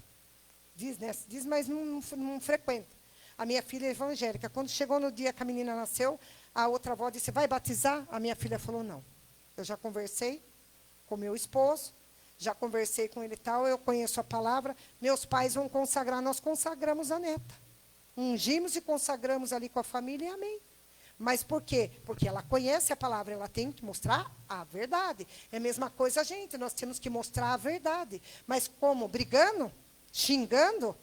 Diz, né? Diz, mas não frequenta. A minha filha é evangélica. Quando chegou no dia que a menina nasceu, a outra avó disse, vai batizar? A minha filha falou, não. Eu já conversei com meu esposo, já conversei com ele e tal, eu conheço a palavra, meus pais vão consagrar, nós consagramos a neta. Ungimos e consagramos ali com a família e amém. Mas por quê? Porque ela conhece a palavra, ela tem que mostrar a verdade. É a mesma coisa, gente, nós temos que mostrar a verdade. Mas como? Brigando? Xingando?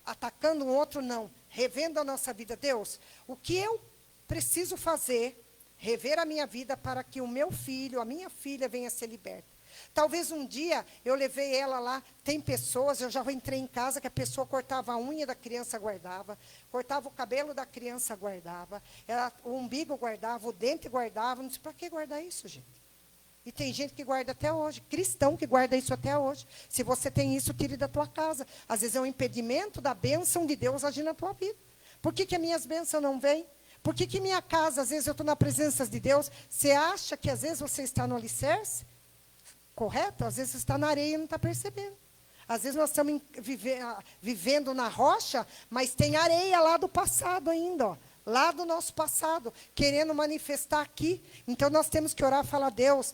Atacando um outro? Não. Revendo a nossa vida. Deus, o que eu preciso fazer? Rever a minha vida para que o meu filho, a minha filha venha a ser liberta. Talvez um dia eu levei ela lá, tem pessoas, eu já entrei em casa que a pessoa cortava a unha da criança, guardava, cortava o cabelo da criança, guardava, o umbigo guardava, o dente guardava, não sei para que guardar isso, gente. E tem gente que guarda até hoje, cristão que guarda isso até hoje. Se você tem isso, tire da tua casa. Às vezes é um impedimento da bênção de Deus agir na tua vida. Por que as minhas bênçãos não vêm? Por que minha casa, às vezes eu estou na presença de Deus, você acha que às vezes você está no alicerce? Correto? Às vezes você está na areia e não está percebendo. Às vezes nós estamos vivendo na rocha, mas tem areia lá do passado ainda, ó, lá do nosso passado, querendo manifestar aqui. Então, nós temos que orar e falar, Deus,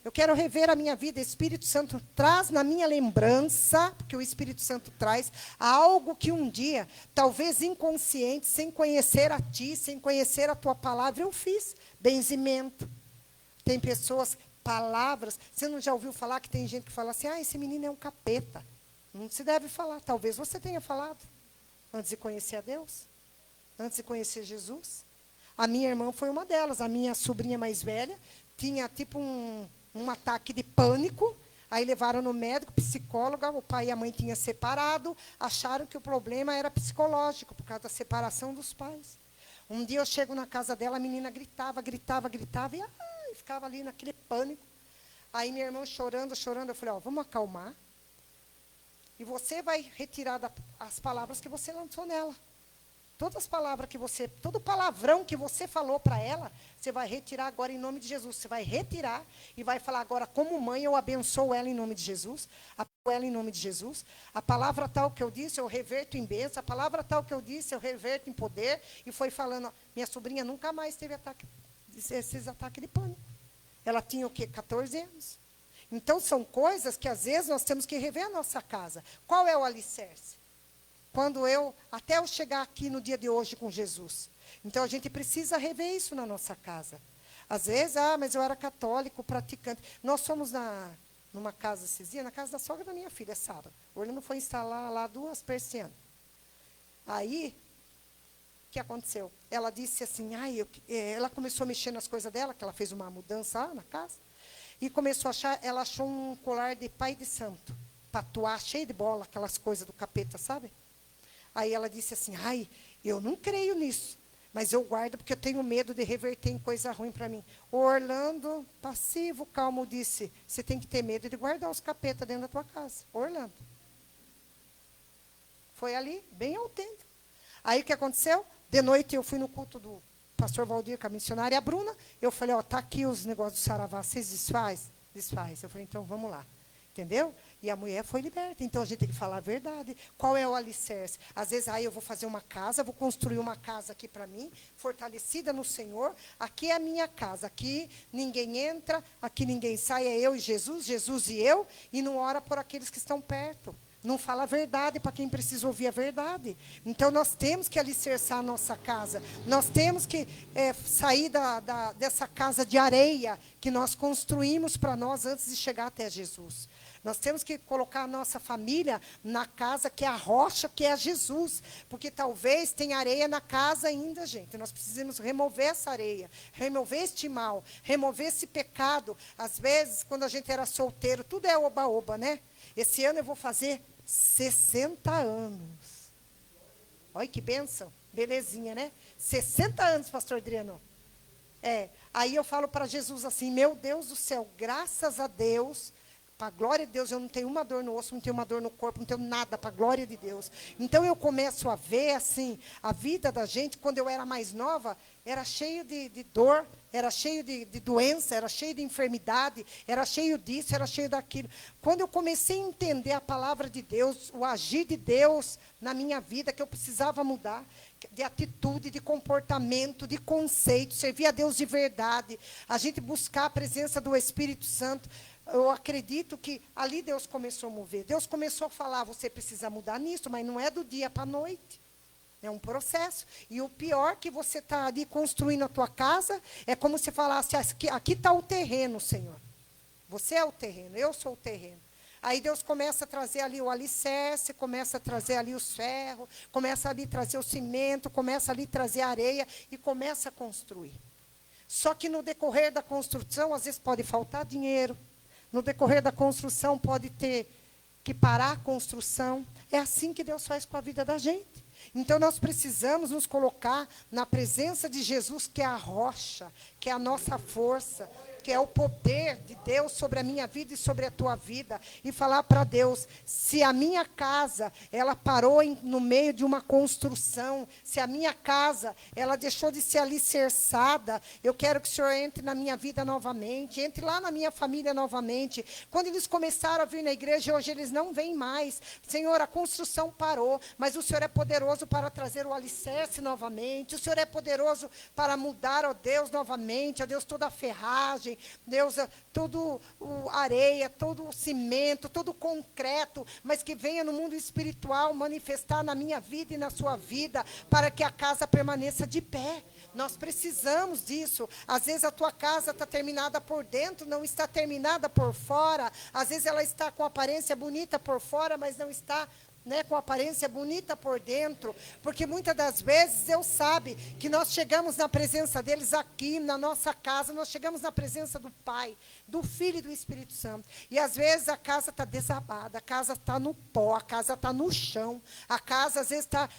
eu quero rever a minha vida. Espírito Santo, traz na minha lembrança, porque o Espírito Santo traz, algo que um dia, talvez inconsciente, sem conhecer a Ti, sem conhecer a Tua palavra, eu fiz. Benzimento. Tem pessoas, palavras, você não já ouviu falar que tem gente que fala assim, esse menino é um capeta. Não se deve falar. Talvez você tenha falado, antes de conhecer a Deus. Antes de conhecer Jesus. A minha irmã foi uma delas. A minha sobrinha mais velha tinha tipo um ataque de pânico. Aí levaram no médico, psicóloga. O pai e a mãe tinham separado. Acharam que o problema era psicológico, por causa da separação dos pais. Um dia eu chego na casa dela, a menina gritava e ficava ali naquele pânico. Aí minha irmã chorando, eu falei, vamos acalmar. E você vai retirar as palavras que você lançou nela. Todas as palavras que você, todo palavrão que você falou para ela, você vai retirar agora em nome de Jesus. Você vai retirar e vai falar agora, como mãe, eu abençoo ela em nome de Jesus. Abençoo ela em nome de Jesus. A palavra tal que eu disse, eu reverto em bênção. A palavra tal que eu disse, eu reverto em poder. E foi falando, minha sobrinha nunca mais teve esses ataques de pânico. Ela tinha o quê? 14 anos. Então, são coisas que, às vezes, nós temos que rever a nossa casa. Qual é o alicerce? Até eu chegar aqui no dia de hoje com Jesus. Então, a gente precisa rever isso na nossa casa. Às vezes, mas eu era católico, praticante. Nós fomos numa casa esses dias, na casa da sogra da minha filha, sábado. O Orlando foi instalar lá 2 persianas. Aí, o que aconteceu? Ela disse assim, ela começou a mexer nas coisas dela, que ela fez uma mudança lá na casa, e começou a achar, ela achou um colar de pai de santo, patuá, cheio de bola, aquelas coisas do capeta, sabe? Aí ela disse assim, eu não creio nisso, mas eu guardo porque eu tenho medo de reverter em coisa ruim para mim. O Orlando, passivo, calmo, disse, você tem que ter medo de guardar os capetas dentro da tua casa. Orlando. Foi ali, bem autêntico. Aí o que aconteceu? De noite eu fui no culto do pastor Valdir, com a missionária a Bruna. Eu falei, tá aqui os negócios do saravá, vocês desfaz? Desfaz. Eu falei, então vamos lá. Entendeu? E a mulher foi liberta. Então, a gente tem que falar a verdade. Qual é o alicerce? Às vezes, eu vou fazer uma casa, vou construir uma casa aqui para mim, fortalecida no Senhor. Aqui é a minha casa. Aqui ninguém entra, aqui ninguém sai. É eu e Jesus, Jesus e eu. E não ora por aqueles que estão perto. Não fala a verdade para quem precisa ouvir a verdade. Então, nós temos que alicerçar a nossa casa. Nós temos que sair dessa casa de areia que nós construímos para nós antes de chegar até Jesus. Nós temos que colocar a nossa família na casa que é a rocha, que é Jesus. Porque talvez tenha areia na casa ainda, gente. Nós precisamos remover essa areia, remover este mal, remover esse pecado. Às vezes, quando a gente era solteiro, tudo é oba-oba, né? Esse ano eu vou fazer 60 anos. Olha que bênção. Belezinha, né? 60 anos, pastor Adriano. Aí eu falo para Jesus assim, meu Deus do céu, graças a Deus, para a glória de Deus, eu não tenho uma dor no osso, não tenho uma dor no corpo, não tenho nada, para a glória de Deus. Então, eu começo a ver, assim, a vida da gente, quando eu era mais nova, era cheio de dor, era cheio de doença, era cheio de enfermidade, era cheio disso, era cheio daquilo. Quando eu comecei a entender a palavra de Deus, o agir de Deus na minha vida, que eu precisava mudar, de atitude, de comportamento, de conceito, servir a Deus de verdade, a gente buscar a presença do Espírito Santo, eu acredito que ali Deus começou a mover. Deus começou a falar, você precisa mudar nisso, mas não é do dia para a noite. É um processo. E o pior que você está ali construindo a tua casa, é como se falasse, aqui está o terreno, Senhor. Você é o terreno, eu sou o terreno. Aí Deus começa a trazer ali o alicerce, começa a trazer ali os ferros, começa ali a trazer o cimento, começa ali a trazer a areia e começa a construir. Só que no decorrer da construção, às vezes pode faltar dinheiro. No decorrer da construção, pode ter que parar a construção. É assim que Deus faz com a vida da gente. Então, nós precisamos nos colocar na presença de Jesus, que é a rocha, que é a nossa força, que é o poder de Deus sobre a minha vida e sobre a tua vida, e falar para Deus, se a minha casa, ela parou no meio de uma construção, se a minha casa, ela deixou de ser alicerçada, eu quero que o Senhor entre na minha vida novamente, entre lá na minha família novamente. Quando eles começaram a vir na igreja, hoje eles não vêm mais. Senhor, a construção parou, mas o Senhor é poderoso para trazer o alicerce novamente, o Senhor é poderoso para mudar, ó Deus, novamente, ó Deus, toda a ferragem, Deus, todo areia, todo o cimento, todo o concreto, mas que venha no mundo espiritual manifestar na minha vida e na sua vida, para que a casa permaneça de pé. Nós precisamos disso. Às vezes a tua casa está terminada por dentro, não está terminada por fora. Às vezes ela está com aparência bonita por fora, mas não está, né, com aparência bonita por dentro, porque muitas das vezes Deus sabe que nós chegamos na presença deles aqui, na nossa casa, nós chegamos na presença do Pai, do Filho e do Espírito Santo, e às vezes a casa está desabada, a casa está no pó, a casa está no chão, a casa às vezes está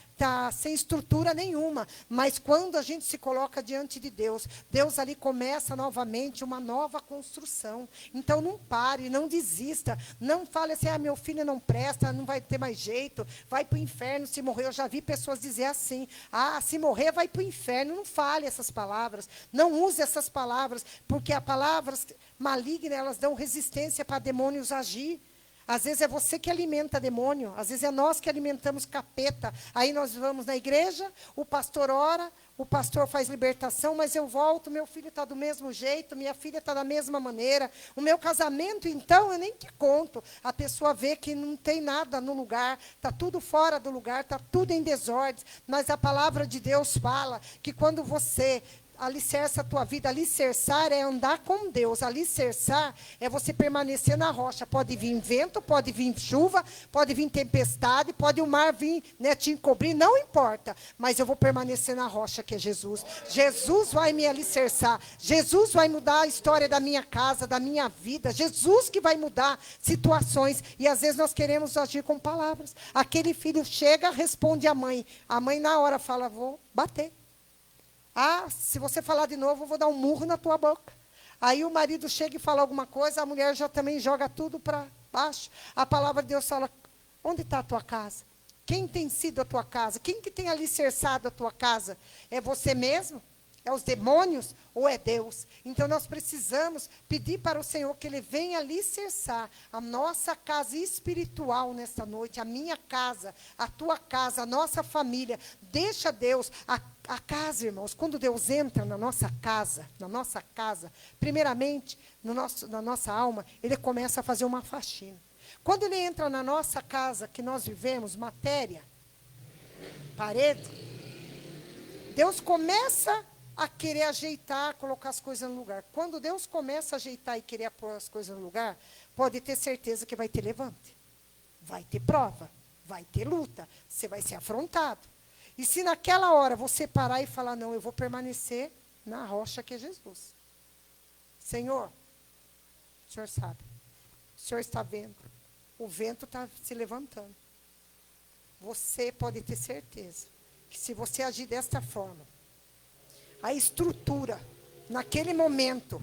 sem estrutura nenhuma, mas quando a gente se coloca diante de Deus, Deus ali começa novamente uma nova construção. Então não pare, não desista, não fale assim, meu filho não presta, não vai ter mais jeito, vai para o inferno se morrer. Eu já vi pessoas dizer assim, se morrer vai para o inferno. Não fale essas palavras, não use essas palavras, porque as palavras malignas, elas dão resistência para demônios agir. Às vezes é você que alimenta demônio, às vezes é nós que alimentamos capeta. Aí nós vamos na igreja, o pastor ora, o pastor faz libertação, mas eu volto, meu filho está do mesmo jeito, minha filha está da mesma maneira. O meu casamento, então, eu nem te conto. A pessoa vê que não tem nada no lugar, está tudo fora do lugar, está tudo em desordem. Mas a palavra de Deus fala que quando você alicerça a tua vida, alicerçar é andar com Deus, alicerçar é você permanecer na rocha. Pode vir vento, pode vir chuva, pode vir tempestade, pode o mar vir, né, te encobrir, não importa, mas eu vou permanecer na rocha que é Jesus. Jesus vai me alicerçar, Jesus vai mudar a história da minha casa, da minha vida, Jesus que vai mudar situações, e às vezes nós queremos agir com palavras. Aquele filho chega, responde à mãe, a mãe na hora fala, vou bater. Se você falar de novo, eu vou dar um murro na tua boca. Aí o marido chega e fala alguma coisa, a mulher já também joga tudo para baixo. A palavra de Deus fala, onde está a tua casa? Quem tem sido a tua casa? Quem que tem alicerçado a tua casa? É você mesmo? É os demônios ou é Deus? Então nós precisamos pedir para o Senhor que Ele venha alicerçar a nossa casa espiritual nesta noite, a minha casa, a tua casa, a nossa família. Deixa Deus, a casa, irmãos, quando Deus entra na nossa casa, primeiramente, na nossa alma, Ele começa a fazer uma faxina. Quando Ele entra na nossa casa, que nós vivemos, matéria, parede, Deus começa a querer ajeitar, colocar as coisas no lugar. Quando Deus começa a ajeitar e querer pôr as coisas no lugar, pode ter certeza que vai ter levante, vai ter prova, vai ter luta, você vai ser afrontado. E se naquela hora você parar e falar, não, eu vou permanecer na rocha que é Jesus. Senhor, o Senhor sabe, o Senhor está vendo, o vento está se levantando. Você pode ter certeza que se você agir desta forma, a estrutura, naquele momento,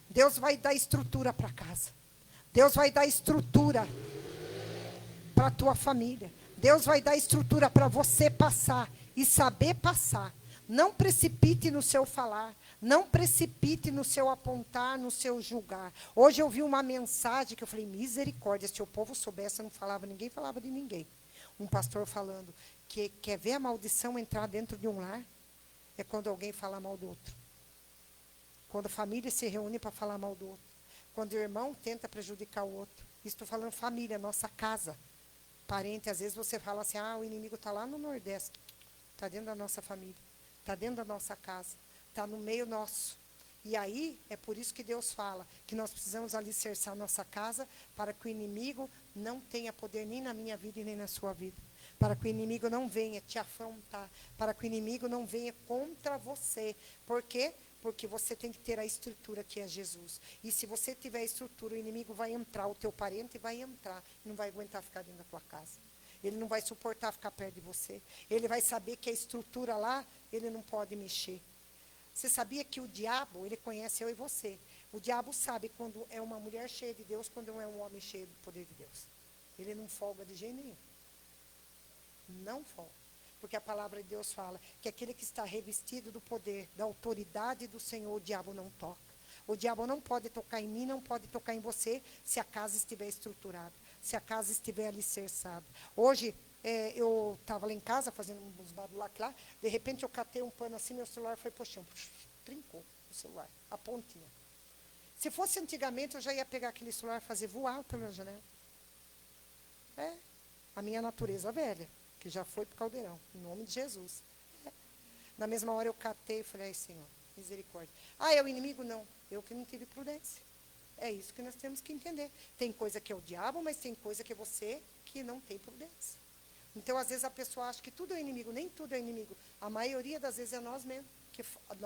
Deus vai dar estrutura para casa. Deus vai dar estrutura para a tua família. Deus vai dar estrutura para você passar e saber passar. Não precipite no seu falar. Não precipite no seu apontar, no seu julgar. Hoje eu vi uma mensagem que eu falei, misericórdia, se o povo soubesse, eu não falava, ninguém falava de ninguém. Um pastor falando que quer ver a maldição entrar dentro de um lar. É quando alguém fala mal do outro. Quando a família se reúne para falar mal do outro. Quando o irmão tenta prejudicar o outro. Estou falando família, nossa casa. Parente, às vezes você fala assim, o inimigo está lá no Nordeste. Está dentro da nossa família. Está dentro da nossa casa. Está no meio nosso. E aí, é por isso que Deus fala que nós precisamos alicerçar nossa casa para que o inimigo não tenha poder nem na minha vida e nem na sua vida. Para que o inimigo não venha te afrontar, para que o inimigo não venha contra você. Por quê? Porque você tem que ter a estrutura que é Jesus. E se você tiver a estrutura, o inimigo vai entrar, o teu parente vai entrar, não vai aguentar ficar dentro da tua casa. Ele não vai suportar ficar perto de você. Ele vai saber que a estrutura lá, ele não pode mexer. Você sabia que o diabo, ele conhece eu e você. O diabo sabe quando é uma mulher cheia de Deus, quando é um homem cheio do poder de Deus. Ele não folga de jeito nenhum. Não folga. Porque a palavra de Deus fala que aquele que está revestido do poder, da autoridade do Senhor, o diabo não toca. O diabo não pode tocar em mim, não pode tocar em você, se a casa estiver estruturada, se a casa estiver alicerçada. Hoje, eu estava lá em casa, fazendo uns barulhos lá, de repente eu catei um pano assim, meu celular foi pro chão, trincou o celular, a pontinha. Se fosse antigamente, eu já ia pegar aquele celular e fazer voar pela janela. A minha natureza velha, que já foi pro caldeirão, em nome de Jesus. Na mesma hora eu catei e falei, ai, Senhor, misericórdia. É o inimigo? Não, eu que não tive prudência. É isso que nós temos que entender. Tem coisa que é o diabo, mas tem coisa que é você que não tem prudência. Então, às vezes, a pessoa acha que tudo é inimigo. Nem tudo é inimigo. A maioria das vezes é nós mesmos.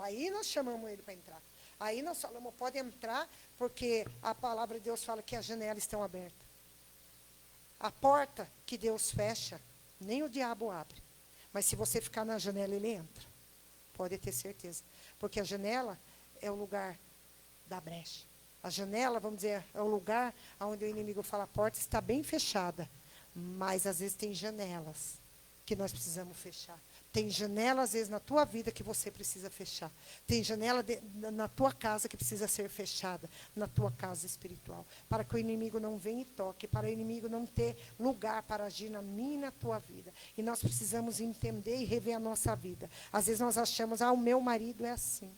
Aí nós chamamos ele para entrar. Aí nós falamos, pode entrar, porque a palavra de Deus fala que as janelas estão abertas. A porta que Deus fecha, nem o diabo abre. Mas se você ficar na janela, ele entra. Pode ter certeza. Porque a janela é o lugar da brecha. A janela, vamos dizer, é o lugar onde o inimigo fala, a porta está bem fechada. Mas, às vezes, tem janelas que nós precisamos fechar. Tem janela, às vezes, na tua vida que você precisa fechar. Tem janela na tua casa que precisa ser fechada, na tua casa espiritual. Para que o inimigo não venha e toque, para o inimigo não ter lugar para agir na minha e na tua vida. E nós precisamos entender e rever a nossa vida. Às vezes nós achamos, o meu marido é assim.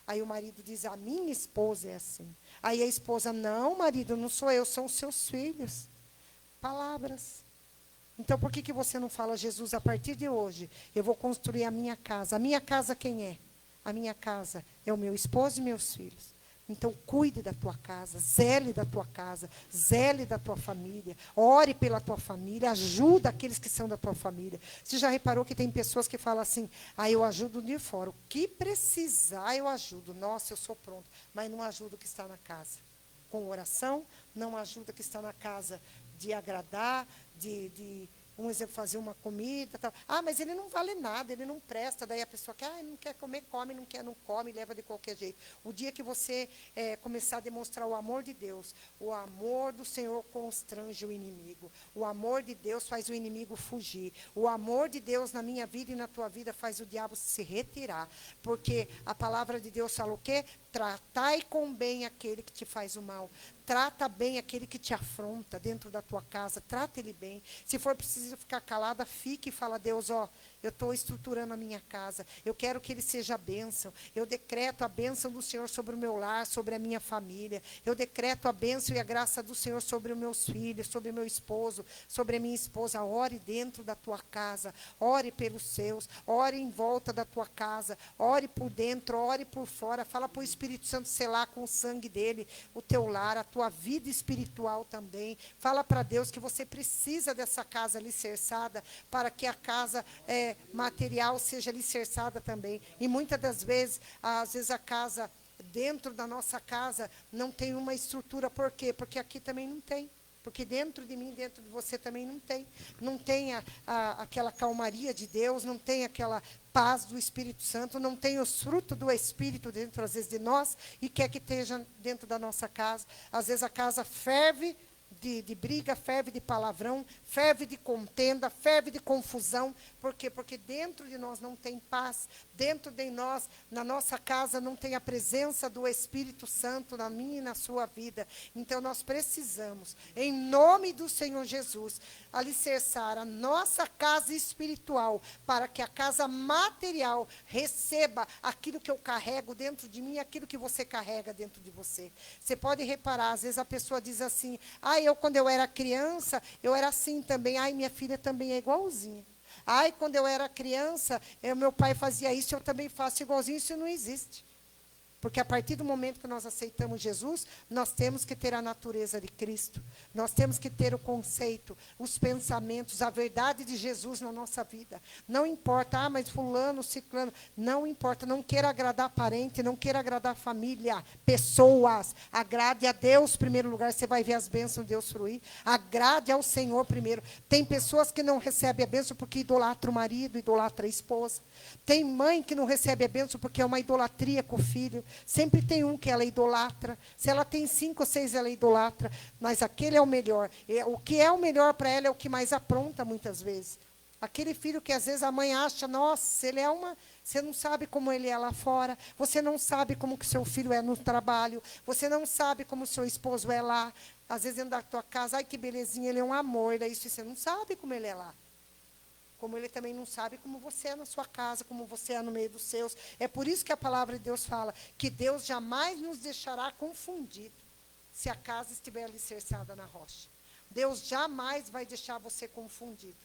Aí o marido diz, a minha esposa é assim. Aí a esposa, não, marido, não sou eu, são os seus filhos. Palavras. Então, por que você não fala, Jesus, a partir de hoje, eu vou construir a minha casa? A minha casa quem é? A minha casa é o meu esposo e meus filhos. Então, cuide da tua casa, zele da tua casa, zele da tua família, ore pela tua família, ajuda aqueles que são da tua família. Você já reparou que tem pessoas que falam assim, eu ajudo de fora, o que precisar eu ajudo, nossa, eu sou pronto, mas não ajuda o que está na casa. Com oração, não ajuda o que está na casa de agradar, um exemplo, fazer uma comida, tal. Mas ele não vale nada, ele não presta. Daí a pessoa quer, não quer comer, come, não quer, não come, leva de qualquer jeito. O dia que você começar a demonstrar o amor de Deus, o amor do Senhor constrange o inimigo. O amor de Deus faz o inimigo fugir. O amor de Deus na minha vida e na tua vida faz o diabo se retirar. Porque a palavra de Deus fala o quê? Tratai com bem aquele que te faz o mal. Trata bem aquele que te afronta dentro da tua casa. Trata ele bem. Se for preciso ficar calada, fique e fala, Deus, eu estou estruturando a minha casa. Eu quero que ele seja a bênção. Eu decreto a bênção do Senhor sobre o meu lar, sobre a minha família. Eu decreto a bênção e a graça do Senhor sobre os meus filhos, sobre o meu esposo, sobre a minha esposa. Ore dentro da tua casa. Ore pelos seus. Ore em volta da tua casa. Ore por dentro, ore por fora. Fala para o Espírito Santo selar com o sangue dele o teu lar, a tua vida espiritual também. Fala para Deus que você precisa dessa casa alicerçada para que a casa material seja alicerçada também. E muitas das vezes, às vezes a casa, dentro da nossa casa, não tem uma estrutura. Por quê? Porque aqui também não tem. Porque dentro de mim, dentro de você também não tem. Não tem aquela calmaria de Deus, não tem aquela paz do Espírito Santo, não tem os frutos do Espírito dentro, às vezes, de nós, e quer que esteja dentro da nossa casa. Às vezes a casa ferve de briga, ferve de palavrão, ferve de contenda, ferve de confusão. Por quê? Porque dentro de nós não tem paz. Dentro de nós, na nossa casa, não tem a presença do Espírito Santo na minha e na sua vida. Então, nós precisamos, em nome do Senhor Jesus, alicerçar a nossa casa espiritual para que a casa material receba aquilo que eu carrego dentro de mim e aquilo que você carrega dentro de você. Você pode reparar, às vezes a pessoa diz assim, quando eu era criança, eu era assim também. Minha filha também é igualzinha. Quando eu era criança, meu pai fazia isso, eu também faço igualzinho. Isso não existe. Porque a partir do momento que nós aceitamos Jesus, nós temos que ter a natureza de Cristo. Nós temos que ter o conceito, os pensamentos, a verdade de Jesus na nossa vida. Não importa, mas fulano, ciclano, não importa. Não queira agradar parente, não queira agradar família, pessoas. Agrade a Deus em primeiro lugar, você vai ver as bênçãos de Deus fluir. Agrade ao Senhor primeiro. Tem pessoas que não recebem a bênção porque idolatra o marido, idolatra a esposa. Tem mãe que não recebe a bênção porque é uma idolatria com o filho. Sempre tem um que ela idolatra. Se ela tem 5 ou 6, ela idolatra. Mas aquele é o melhor. O que é o melhor para ela é o que mais apronta, muitas vezes. Aquele filho que às vezes a mãe acha, nossa, ele é uma... Você não sabe como ele é lá fora. Você não sabe como que seu filho é no trabalho. Você não sabe como seu esposo é lá. Às vezes dentro da tua casa, ai que belezinha, ele é um amor. Daí você não sabe como ele é lá. Como ele também não sabe como você é na sua casa, como você é no meio dos seus. É por isso que a palavra de Deus fala que Deus jamais nos deixará confundido se a casa estiver alicerçada na rocha. Deus jamais vai deixar você confundido.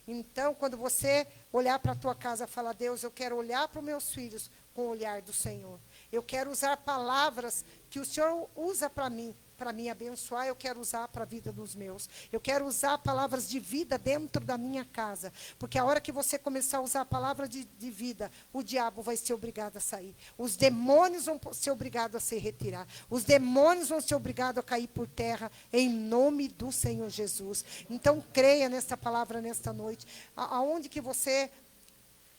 Então, quando você olhar para a tua casa e falar, Deus, eu quero olhar para os meus filhos com o olhar do Senhor. Eu quero usar palavras que o Senhor usa para me abençoar, eu quero usar para a vida dos meus. Eu quero usar palavras de vida dentro da minha casa. Porque a hora que você começar a usar a palavra de vida, o diabo vai ser obrigado a sair. Os demônios vão ser obrigados a se retirar. Os demônios vão ser obrigados a cair por terra, em nome do Senhor Jesus. Então, creia nessa palavra nesta noite. Aonde que você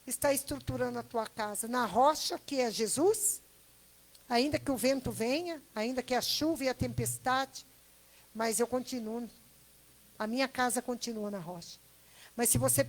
está estruturando a tua casa? Na rocha, que é Jesus? Ainda que o vento venha, ainda que a chuva e a tempestade, mas eu continuo. A minha casa continua na rocha. Mas se você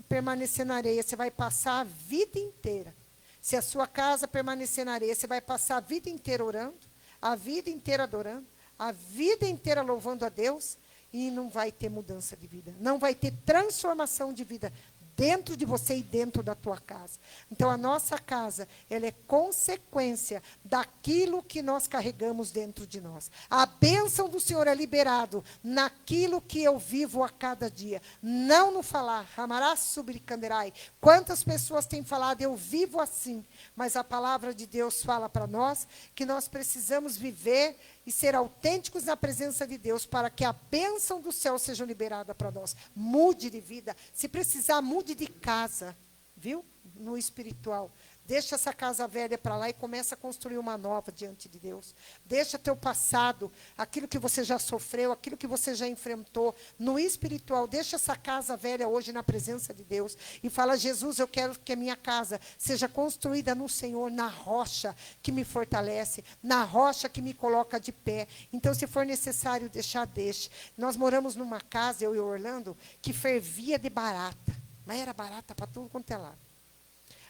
permanecer na areia, você vai passar a vida inteira. Se a sua casa permanecer na areia, você vai passar a vida inteira orando, a vida inteira adorando, a vida inteira louvando a Deus, e não vai ter mudança de vida. Não vai ter transformação de vida dentro de você e dentro da tua casa. Então, a nossa casa, ela é consequência daquilo que nós carregamos dentro de nós. A bênção do Senhor é liberado naquilo que eu vivo a cada dia. Não no falar. Amarás subricanderai. Quantas pessoas têm falado, eu vivo assim. Mas a palavra de Deus fala para nós que nós precisamos viver e ser autênticos na presença de Deus para que a bênção do céu seja liberada para nós. Mude de vida. Se precisar, mude de casa. Viu? No espiritual. Deixa essa casa velha para lá e começa a construir uma nova diante de Deus. Deixa teu passado, aquilo que você já sofreu, aquilo que você já enfrentou, no espiritual. Deixa essa casa velha hoje na presença de Deus. E fala, Jesus, eu quero que a minha casa seja construída no Senhor, na rocha que me fortalece, na rocha que me coloca de pé. Então, se for necessário deixar, deixe. Nós moramos numa casa, eu e o Orlando, que fervia de barata. Mas era barata para tudo quanto é lado.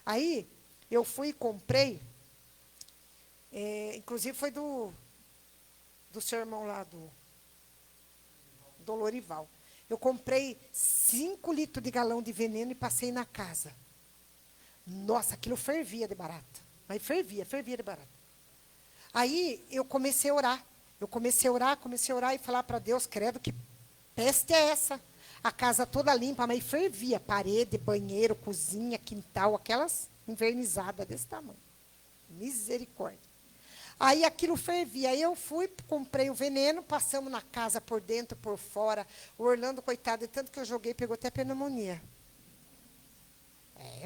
Aí, eu fui e comprei, inclusive foi do seu irmão lá, do Lorival. Eu comprei 5 litros de galão de veneno e passei na casa. Nossa, aquilo fervia de barata. Mas fervia de barata. Aí eu comecei a orar. Comecei a orar e falar para Deus, credo, que peste é essa? A casa toda limpa, mas fervia. Parede, banheiro, cozinha, quintal, aquelas envernizada desse tamanho. Misericórdia. Aí aquilo fervia. Aí eu fui, comprei o veneno, passamos na casa por dentro, por fora. O Orlando, coitado, de tanto que eu joguei, pegou até pneumonia.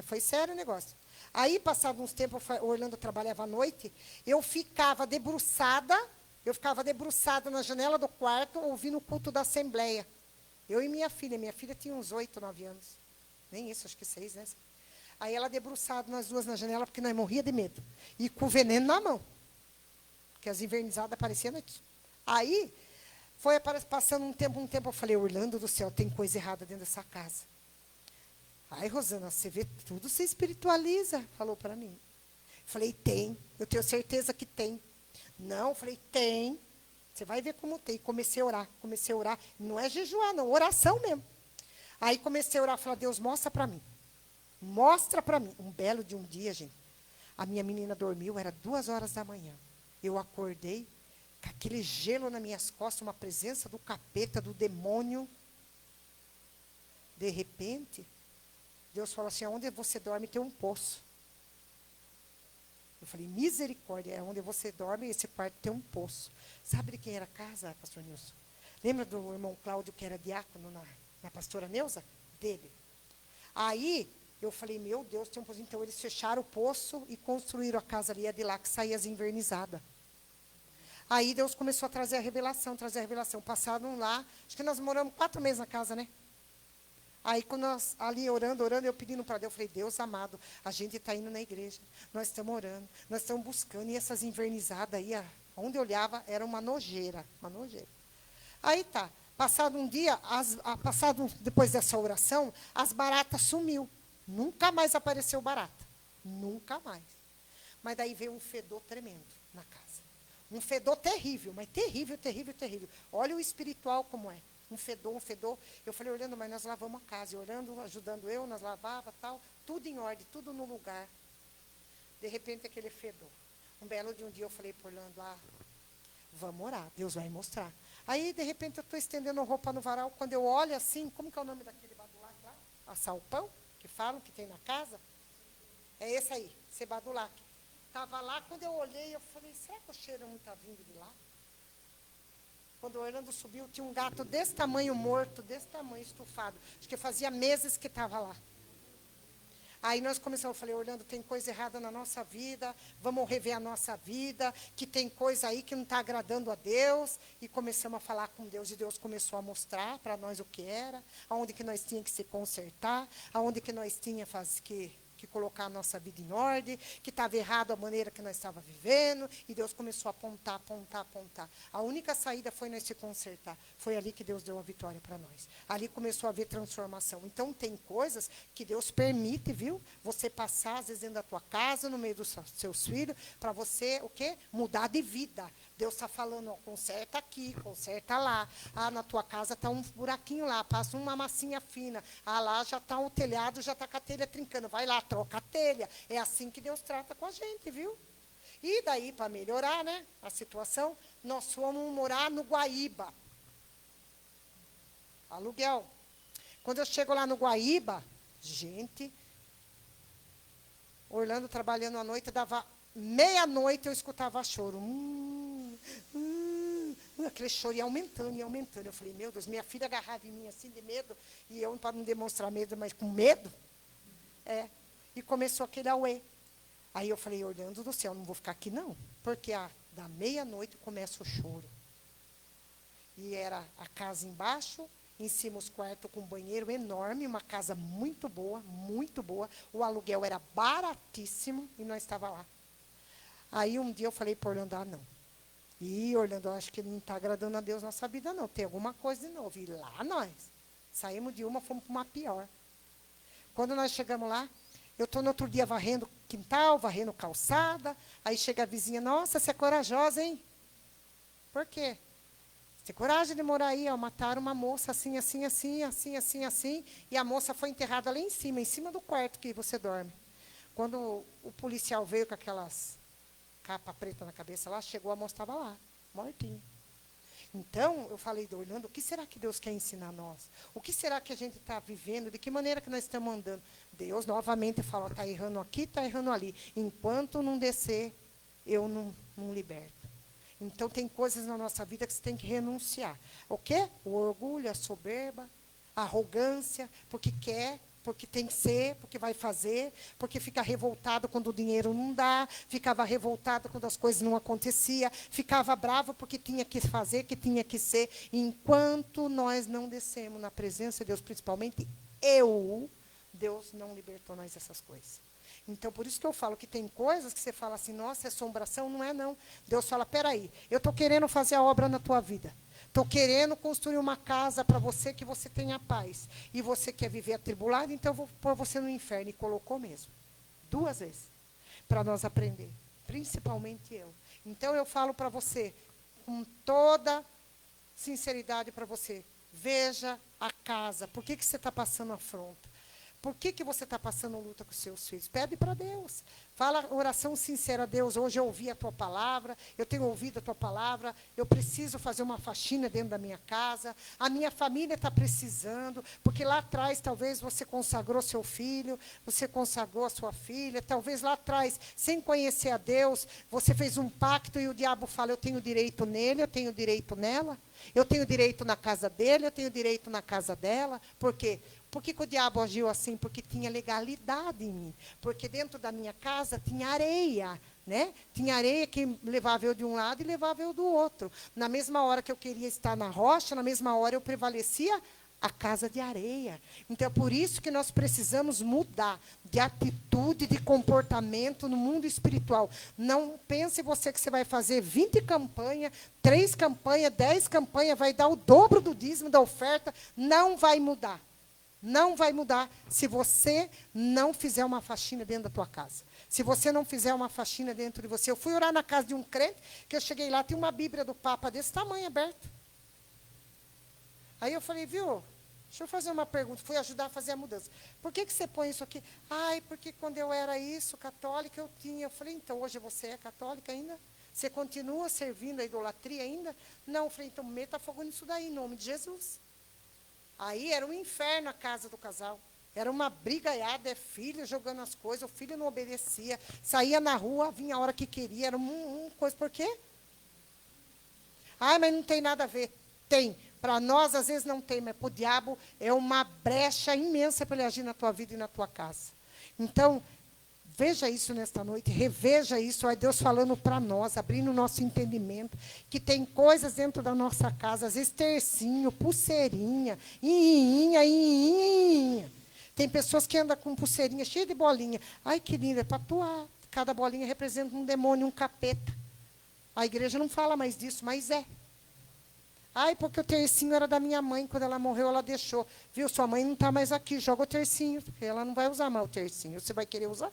Foi sério o negócio. Aí, passado uns tempos, o Orlando trabalhava à noite, eu ficava debruçada na janela do quarto, ouvindo o culto da Assembleia. Eu e minha filha tinha uns 8, 9 anos. Nem isso, acho que 6, né? Aí ela debruçada nós duas na janela, porque nós morria de medo. E com o veneno na mão. Porque as invernizadas apareciam aqui. Aí, foi passando um tempo, eu falei, Orlando do céu, tem coisa errada dentro dessa casa. Aí, Rosana, você vê, tudo se espiritualiza, falou para mim. Falei, tem, eu tenho certeza que tem. Não, falei, tem. Você vai ver como tem. Comecei a orar. Não é jejuar, não, oração mesmo. Aí comecei a orar, falei, Deus, mostra para mim. Mostra para mim. Um belo de um dia, gente, a minha menina dormiu, era 2 horas da manhã. Eu acordei com aquele gelo nas minhas costas, uma presença do capeta, do demônio. De repente, Deus falou assim, onde você dorme tem um poço. Eu falei, misericórdia, é onde você dorme, esse quarto tem um poço. Sabe de quem era a casa, pastor Nilson? Lembra do irmão Cláudio, que era diácono na pastora Neuza? Dele. Aí, eu falei, meu Deus, tem um poço. Então, eles fecharam o poço e construíram a casa ali, é de lá que saía as envernizadas. Aí, Deus começou a trazer a revelação. Passaram lá, acho que nós moramos 4 meses na casa, né? Aí, quando nós, ali orando, eu pedindo para Deus, eu falei, Deus amado, a gente está indo na igreja, nós estamos orando, nós estamos buscando, e essas invernizadas aí, onde eu olhava, era uma nojeira, uma nojeira. Aí tá, passado um dia, depois dessa oração, as baratas sumiu. Nunca mais apareceu barata, nunca mais. Mas daí veio um fedor tremendo na casa. Um fedor terrível, mas terrível, terrível, terrível. Olha o espiritual como é. Um fedor, um fedor. Eu falei, Orlando, mas nós lavamos a casa. E Orlando, ajudando eu, nós lavava, tal. Tudo em ordem, tudo no lugar. De repente, aquele fedor. Um belo de um dia, eu falei para Orlando, vamos orar, Deus vai mostrar. Aí, de repente, eu estou estendendo roupa no varal. Quando eu olho assim, como que é o nome daquele badulac lá? A salpão, que falam que tem na casa. É esse aí, Sebadulac. Estava lá, quando eu olhei, eu falei, será que o cheiro não está vindo de lá? Quando o Orlando subiu, tinha um gato desse tamanho morto, desse tamanho estufado. Acho que fazia meses que estava lá. Aí nós começamos, eu falei, Orlando, tem coisa errada na nossa vida, vamos rever a nossa vida, que tem coisa aí que não está agradando a Deus. E começamos a falar com Deus, e Deus começou a mostrar para nós o que era, aonde que nós tínhamos que se consertar, aonde que nós tínhamos que colocar a nossa vida em ordem, que estava errado a maneira que nós estávamos vivendo, e Deus começou a apontar, apontar, apontar. A única saída foi nós se consertar. Foi ali que Deus deu a vitória para nós. Ali começou a haver transformação. Então, tem coisas que Deus permite, viu? Você passar, às vezes, dentro da tua casa, no meio dos seus filhos, para você, o quê? Mudar de vida. Deus está falando, ó, conserta aqui, conserta lá. Na tua casa está um buraquinho lá, passa uma massinha fina. Lá já está o telhado, já está com a telha trincando. Vai lá, troca a telha. É assim que Deus trata com a gente, viu? E daí, para melhorar, né, a situação, nós fomos morar no Guaíba. Aluguel. Quando eu chego lá no Guaíba, gente, Orlando trabalhando à noite, dava meia-noite, eu escutava choro. Aquele choro ia aumentando, ia aumentando. Eu falei, meu Deus, minha filha agarrava em mim assim de medo, e eu, para não demonstrar medo, mas com medo, e começou aquele auê. Aí eu falei, Orlando do céu, não vou ficar aqui não, porque da meia-noite começa o choro. E era a casa embaixo, em cima os quartos com um banheiro enorme, uma casa muito boa, muito boa. O aluguel era baratíssimo, e nós estávamos lá. Aí um dia eu falei para Orlando, não. E Orlando, eu acho que ele não está agradando a Deus na nossa vida, não. Tem alguma coisa de novo. E lá nós saímos de uma, fomos para uma pior. Quando nós chegamos lá, eu estou no outro dia varrendo quintal, varrendo calçada. Aí chega a vizinha, nossa, você é corajosa, hein? Por quê? Você tem coragem de morar aí, ó, mataram uma moça assim, assim, assim, assim, assim, assim. E a moça foi enterrada lá em cima do quarto que você dorme. Quando o policial veio com aquelas capa preta na cabeça lá, chegou, a moça estava lá, mortinha. Então, eu falei do Orlando, o que será que Deus quer ensinar a nós? O que será que a gente está vivendo? De que maneira que nós estamos andando? Deus, novamente, fala, está errando aqui, está errando ali. Enquanto não descer, eu não liberto. Então, tem coisas na nossa vida que você tem que renunciar. O quê? O orgulho, a soberba, a arrogância, porque quer, porque tem que ser, porque vai fazer, porque fica revoltado quando o dinheiro não dá, ficava revoltado quando as coisas não aconteciam, ficava bravo porque tinha que fazer, que tinha que ser. Enquanto nós não descemos na presença de Deus, principalmente Deus não libertou nós dessas coisas. Então, por isso que eu falo que tem coisas que você fala assim, nossa, é assombração, não é não. Deus fala, peraí, eu estou querendo fazer a obra na tua vida. Estou querendo construir uma casa para você que você tenha paz. E você quer viver atribulado, então eu vou pôr você no inferno. E colocou mesmo. 2 vezes. Para nós aprender. Principalmente eu. Então eu falo para você, com toda sinceridade para você, veja a casa. Por que você está passando afronta? Por que você está passando luta com os seus filhos? Pede para Deus. Fala oração sincera a Deus. Hoje eu ouvi a tua palavra, eu tenho ouvido a tua palavra, eu preciso fazer uma faxina dentro da minha casa, a minha família está precisando, porque lá atrás talvez você consagrou seu filho, você consagrou a sua filha, talvez lá atrás, sem conhecer a Deus, você fez um pacto e o diabo fala, eu tenho direito nele, eu tenho direito nela, eu tenho direito na casa dele, eu tenho direito na casa dela. Por quê? Por que o diabo agiu assim? Porque tinha legalidade em mim. Porque dentro da minha casa tinha areia, né? Tinha areia que levava eu de um lado e levava eu do outro. Na mesma hora que eu queria estar na rocha, na mesma hora eu prevalecia a casa de areia. Então, é por isso que nós precisamos mudar de atitude, de comportamento no mundo espiritual. Não pense você que você vai fazer 20 campanhas, 3 campanhas, 10 campanhas, vai dar o dobro do dízimo, da oferta. Não vai mudar. Não vai mudar se você não fizer uma faxina dentro da tua casa. Se você não fizer uma faxina dentro de você. Eu fui orar na casa de um crente, que eu cheguei lá, tem uma Bíblia do Papa desse tamanho aberta. Aí eu falei, viu, deixa eu fazer uma pergunta. Fui ajudar a fazer a mudança. Por que você põe isso aqui? Ai, porque quando eu era isso, católica, eu tinha. Eu falei, então, hoje você é católica ainda? Você continua servindo a idolatria ainda? Não, eu falei, então, meta fogo nisso daí, em nome de Jesus. Aí era um inferno a casa do casal. Era uma brigaiada, filho jogando as coisas, o filho não obedecia. Saía na rua, vinha a hora que queria. Era uma coisa, por quê? Ai, mas não tem nada a ver. Tem. Para nós, às vezes, não tem, mas para o diabo é uma brecha imensa para ele agir na tua vida e na tua casa. Então, veja isso nesta noite, reveja isso, é Deus falando para nós, abrindo o nosso entendimento, que tem coisas dentro da nossa casa, às vezes tercinho, pulseirinha, inha. Tem pessoas que andam com pulseirinha cheia de bolinha. Ai, que linda, é para atuar. Cada bolinha representa um demônio, um capeta. A igreja não fala mais disso, mas é. Ai, porque o tercinho era da minha mãe, quando ela morreu, ela deixou. Viu, sua mãe não está mais aqui, joga o tercinho, porque ela não vai usar mais o tercinho. Você vai querer usar?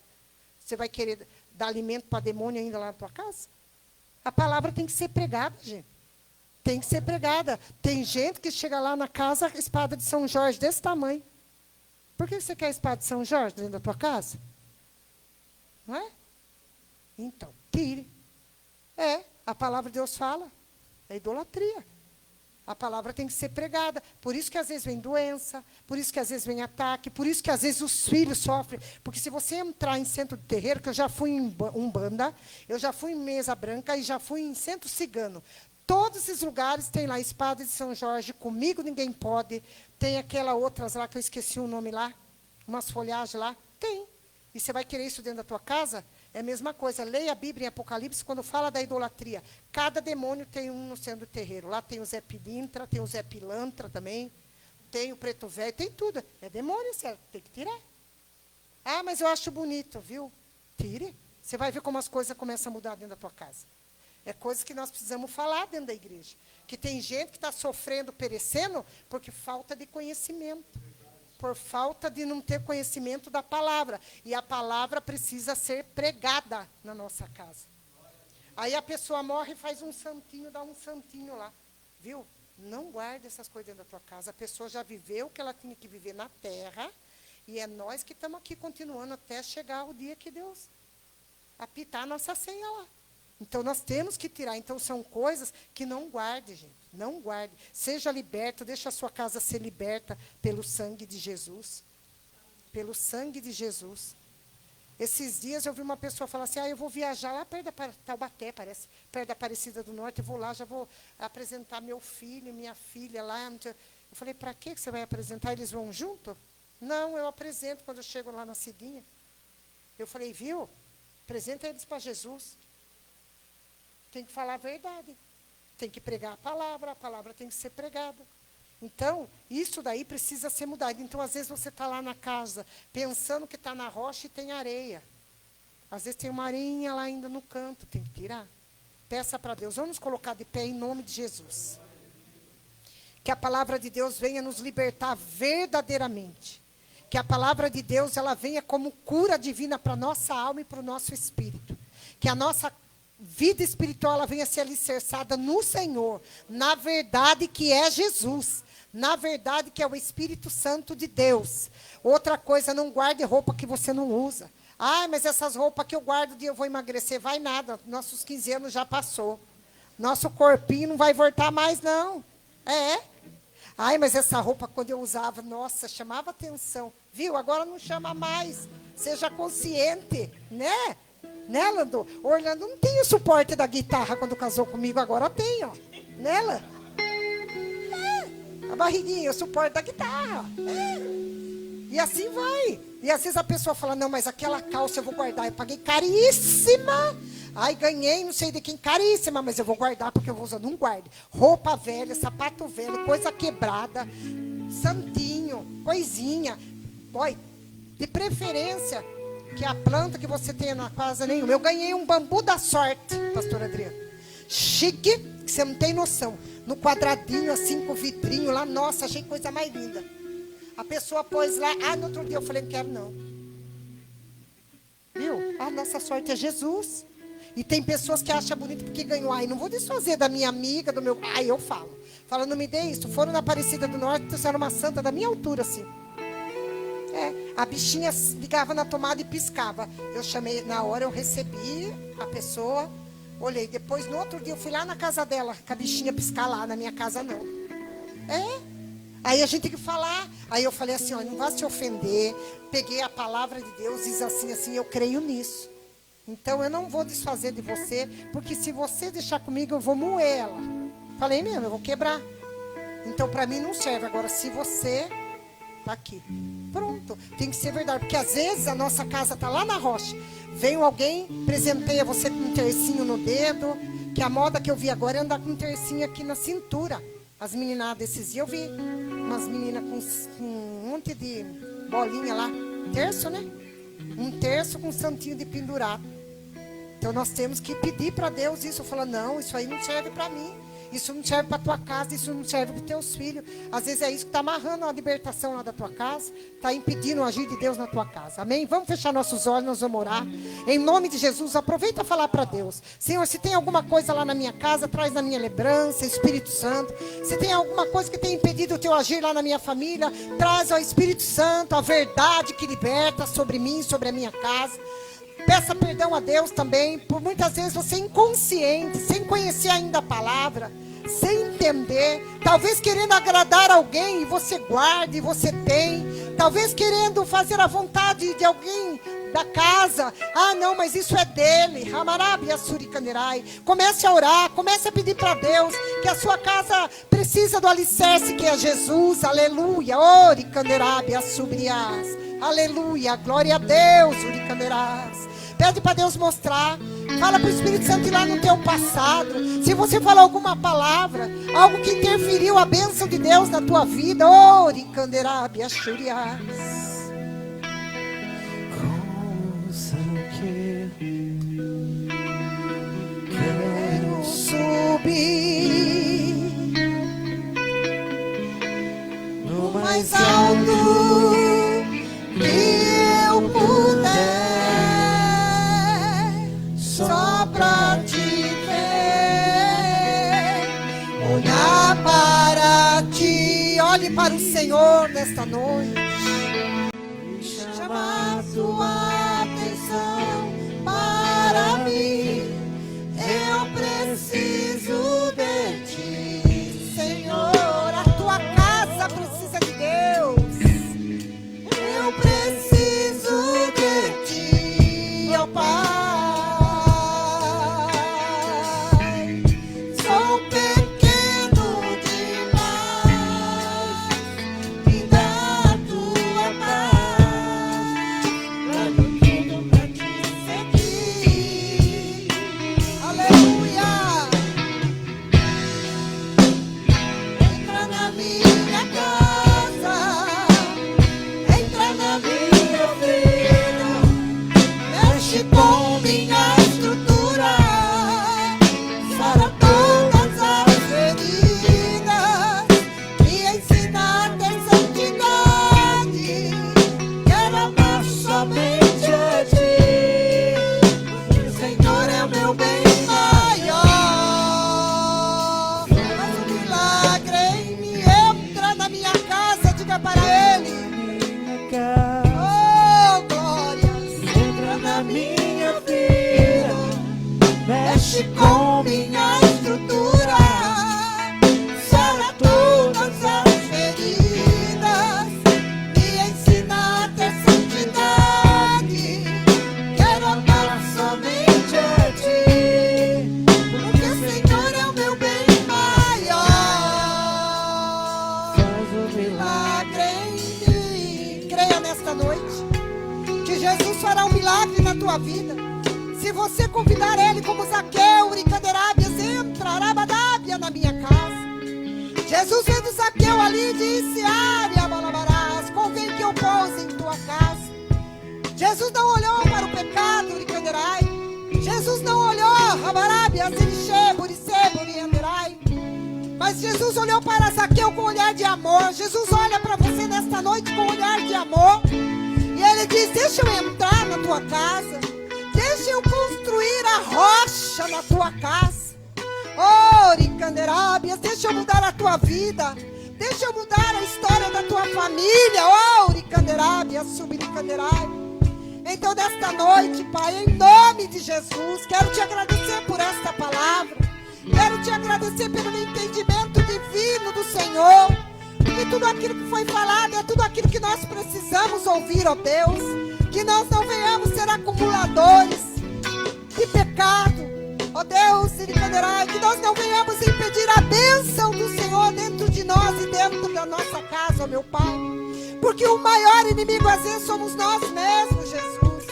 Você vai querer dar alimento para demônio ainda lá na tua casa? A palavra tem que ser pregada, gente. Tem que ser pregada. Tem gente que chega lá na casa, espada de São Jorge desse tamanho. Por que você quer a espada de São Jorge dentro da tua casa? Não é? Então, tire. A palavra de Deus fala. É idolatria. A palavra tem que ser pregada. Por isso que às vezes vem doença, por isso que às vezes vem ataque, por isso que às vezes os filhos sofrem. Porque se você entrar em centro de terreiro, que eu já fui em Umbanda, eu já fui em Mesa Branca e já fui em centro cigano. Todos esses lugares tem lá espada de São Jorge, comigo ninguém pode. Tem aquela outras lá que eu esqueci o nome lá, umas folhagens lá. Tem. E você vai querer isso dentro da tua casa? É a mesma coisa. Leia a Bíblia em Apocalipse, quando fala da idolatria. Cada demônio tem um no centro do terreiro. Lá tem o Zé Pilintra, tem o Zé Pilantra também. Tem o Preto Velho, tem tudo. É demônio, certo? Tem que tirar. Ah, mas eu acho bonito, viu? Tire. Você vai ver como as coisas começam a mudar dentro da tua casa. É coisas que nós precisamos falar dentro da igreja. Que tem gente que está sofrendo, perecendo, porque falta de conhecimento. Por falta de não ter conhecimento da palavra. E a palavra precisa ser pregada na nossa casa. Aí a pessoa morre e faz um santinho, dá um santinho lá. Viu? Não guarde essas coisas dentro da tua casa. A pessoa já viveu o que ela tinha que viver na terra. E é nós que estamos aqui continuando até chegar o dia que Deus apitar a nossa senha lá. Então, nós temos que tirar. Então, são coisas que não guarde, gente. Não guarde. Seja liberto, deixa a sua casa ser liberta pelo sangue de Jesus. Pelo sangue de Jesus. Esses dias eu vi uma pessoa falar assim, eu vou viajar lá perto da Taubaté, parece, perto da Aparecida do Norte, eu vou lá, já vou apresentar meu filho, minha filha lá. Eu falei, para que você vai apresentar? Eles vão junto? Não, eu apresento quando eu chego lá na Cidinha. Eu falei, viu? Apresenta eles para Jesus. Tem que falar a verdade. Tem que pregar a palavra tem que ser pregada. Então, isso daí precisa ser mudado. Então, às vezes, você está lá na casa, pensando que está na rocha e tem areia. Às vezes, tem uma areinha lá ainda no canto, tem que tirar. Peça para Deus. Vamos colocar de pé em nome de Jesus. Que a palavra de Deus venha nos libertar verdadeiramente. Que a palavra de Deus ela venha como cura divina para a nossa alma e para o nosso espírito. Que a nossa vida espiritual ela venha ser alicerçada no Senhor, na verdade que é Jesus, na verdade que é o Espírito Santo de Deus. Outra coisa, não guarde roupa que você não usa. Mas essas roupas que eu guardo, eu vou emagrecer. Vai nada, nossos 15 anos já passou. Nosso corpinho não vai voltar mais, não. Mas essa roupa, quando eu usava, nossa, chamava atenção. Viu? Agora não chama mais. Seja consciente, né? Né, Lando? O Orlando não tem o suporte da guitarra quando casou comigo, agora tem, ó. Né, Lando? A barriguinha, o suporte da guitarra. E assim vai. E às vezes a pessoa fala, não, mas aquela calça eu vou guardar. Eu paguei caríssima. Ai, ganhei, não sei de quem, caríssima, mas eu vou guardar porque eu vou usar. Não guarde. Roupa velha, sapato velho, coisa quebrada, santinho, coisinha. Oi, de preferência, que a planta que você tenha na casa nenhuma. Eu ganhei um bambu da sorte, pastor Adriano. Chique, que você não tem noção. No quadradinho, assim, com vidrinho lá. Nossa, achei coisa mais linda. A pessoa pôs lá. Ah, no outro dia eu falei, não quero não. Viu? A nossa sorte é Jesus. E tem pessoas que acham bonito porque ganhou. Ai, não vou desfazer da minha amiga, do meu... Ai, eu falo. Fala, não me dê isso. Foram na Aparecida do Norte, trouxeram uma santa da minha altura, assim. A bichinha ligava na tomada e piscava. Eu chamei, na hora eu recebi a pessoa, olhei. Depois, no outro dia, eu fui lá na casa dela, com a bichinha piscar lá, na minha casa não. Aí a gente tem que falar. Aí eu falei assim, ó, não vá se ofender. Peguei a palavra de Deus, diz assim, assim, eu creio nisso. Então eu não vou desfazer de você, porque se você deixar comigo, eu vou moer ela. Falei mesmo, eu vou quebrar. Então para mim não serve. Agora, se você tá aqui, pronto, tem que ser verdade. Porque às vezes a nossa casa tá lá na rocha. Vem alguém, presenteia você com um tercinho no dedo. Que a moda que eu vi agora é andar com um tercinho aqui na cintura. As meninas desses dias eu vi umas meninas com um monte de bolinha lá. Terço, né? Um terço com um santinho de pendurado. Então nós temos que pedir para Deus isso. Eu falo, não, isso aí não serve para mim. Isso não serve para tua casa, isso não serve para os teus filhos. Às vezes é isso que está amarrando a libertação lá da tua casa. Está impedindo o agir de Deus na tua casa. Amém? Vamos fechar nossos olhos, nós vamos orar. Em nome de Jesus, aproveita a falar para Deus. Senhor, se tem alguma coisa lá na minha casa, traz na minha lembrança, Espírito Santo. Se tem alguma coisa que tem impedido o teu agir lá na minha família, traz ao Espírito Santo a verdade que liberta sobre mim, sobre a minha casa. Peça perdão a Deus também, por muitas vezes você inconsciente, sem conhecer ainda a palavra, sem entender, talvez querendo agradar alguém e você guarda e você tem, talvez querendo fazer a vontade de alguém da casa. Ah, não, mas isso é dele. Comece a orar, comece a pedir para Deus que a sua casa precisa do alicerce que é Jesus. Aleluia. Aleluia. Glória a Deus. Pede para Deus mostrar. Fala para o Espírito Santo ir lá no teu passado. Se você falar alguma palavra, algo que interferiu a bênção de Deus na tua vida, quero subir no mais alto que eu puder. Só pra te ver, olhar para ti. Olhe para o Senhor nesta noite. Chamar sua atenção para mim. Eu preciso de ti, Senhor. A tua casa precisa de Deus. Eu preciso de ti, ó Pai. Com minha estrutura, sara todas as feridas, me ensina a ter santidade. Quero amar somente a ti, porque o Senhor é o meu bem maior. Faz um milagre em mim. Creia nesta noite que Jesus fará um milagre na tua vida. Se você convidar ele como Zaqueu, Uricanderábias, entra, Arabadábia, na minha casa. Jesus vendo Zaqueu ali disse: Área, Balabarás, convém que eu pouse em tua casa. Jesus não olhou para o pecado, Uricanderai. Jesus não olhou, Rabarábias, Elixê, Buricê, Burianderai. Mas Jesus olhou para Zaqueu com um olhar de amor. Jesus olha para você nesta noite com um olhar de amor. E ele diz: deixa eu entrar na tua casa. Deixa eu construir a rocha na tua casa. Oh, Ricanderábias, deixa eu mudar a tua vida. Deixa eu mudar a história da tua família. Oh, Ricanderábias, Subiricanderábias. Então, nesta noite, Pai, em nome de Jesus, quero te agradecer por esta palavra. Quero te agradecer pelo entendimento divino do Senhor. Porque tudo aquilo que foi falado é tudo aquilo que nós precisamos ouvir, ó Deus. Que nós não venhamos ser acumuladores de pecado, ó Deus, que nós não venhamos impedir a bênção do Senhor dentro de nós e dentro da nossa casa, ó meu Pai. Porque o maior inimigo às vezes somos nós mesmos, Jesus.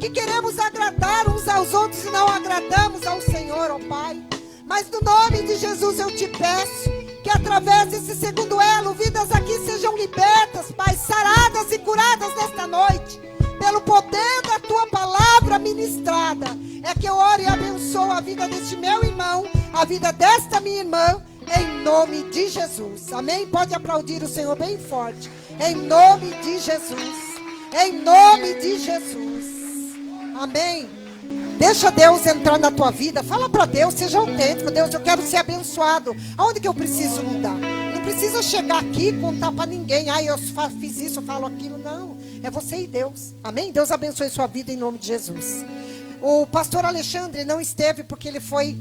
Que queremos agradar uns aos outros e não agradamos ao Senhor, ó Pai. Mas no nome de Jesus eu te peço que através desse segundo elo, vidas aqui sejam libertas, Pai, saradas e curadas nesta noite. Pelo poder da tua palavra ministrada, é que eu oro e abençoo a vida deste meu irmão, a vida desta minha irmã, em nome de Jesus. Amém? Pode aplaudir o Senhor bem forte. Em nome de Jesus. Em nome de Jesus. Amém. Deixa Deus entrar na tua vida. Fala para Deus, seja autêntico. Deus, eu quero ser abençoado. Aonde que eu preciso mudar? Não precisa chegar aqui e contar para ninguém. Ah, eu fiz isso, eu falo aquilo. Não. É você e Deus. Amém? Deus abençoe sua vida em nome de Jesus. O pastor Alexandre não esteve porque ele foi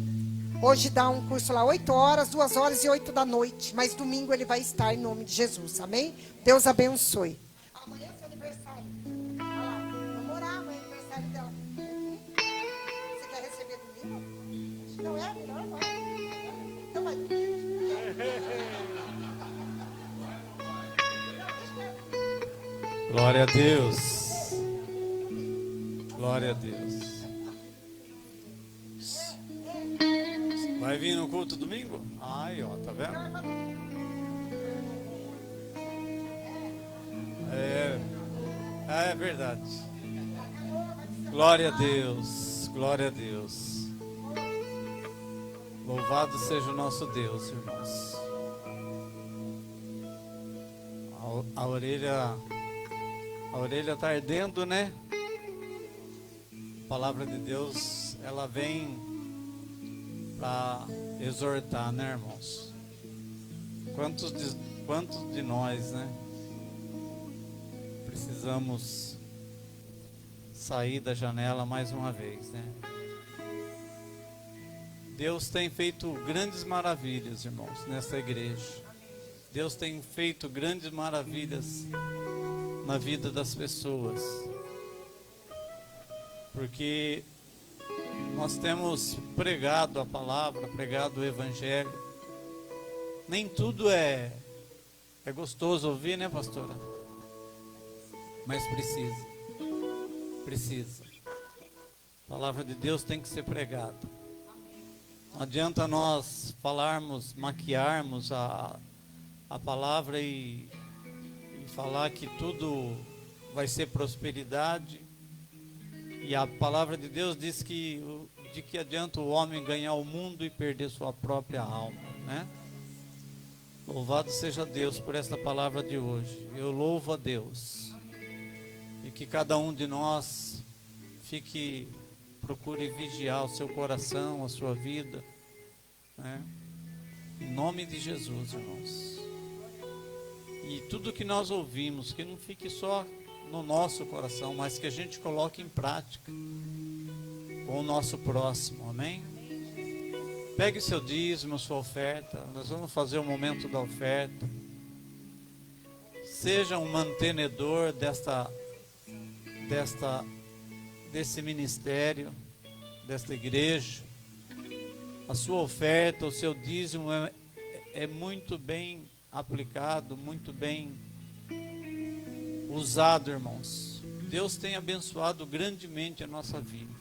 hoje dar um curso lá 8 horas, 2 horas e 8 da noite. Mas domingo ele vai estar em nome de Jesus. Amém? Deus abençoe. Amanhã é seu aniversário. Olha lá. Vamos orar, amanhã é aniversário dela. Você quer receber domingo? Não é? Melhor vai. Então vai. Glória a Deus. Glória a Deus. Vai vir no culto domingo? Aí, ó, tá vendo? É verdade. Glória a Deus. Glória a Deus. Louvado seja o nosso Deus, irmãos. A orelha está ardendo, né? A palavra de Deus, ela vem para exortar, né, irmãos? Quantos de nós, né? Precisamos sair da janela mais uma vez, né? Deus tem feito grandes maravilhas, irmãos, nessa igreja. Deus tem feito grandes maravilhas na vida das pessoas, porque nós temos pregado a palavra, pregado o evangelho. Nem tudo é gostoso ouvir, né, pastora? Mas precisa. A palavra de Deus tem que ser pregada. Não adianta nós falarmos, maquiarmos a palavra e falar que tudo vai ser prosperidade. E a palavra de Deus diz que de que adianta o homem ganhar o mundo e perder sua própria alma, né? Louvado seja Deus por esta palavra de hoje. Eu louvo a Deus. E que cada um de nós procure vigiar o seu coração, a sua vida, né? Em nome de Jesus, irmãos. E tudo que nós ouvimos, que não fique só no nosso coração, mas que a gente coloque em prática com o nosso próximo, amém? Pegue seu dízimo, sua oferta. Nós vamos fazer o momento da oferta. Seja um mantenedor desse ministério, desta igreja. A sua oferta, o seu dízimo é muito bem aplicado, muito bem usado, irmãos. Deus tem abençoado grandemente a nossa vida.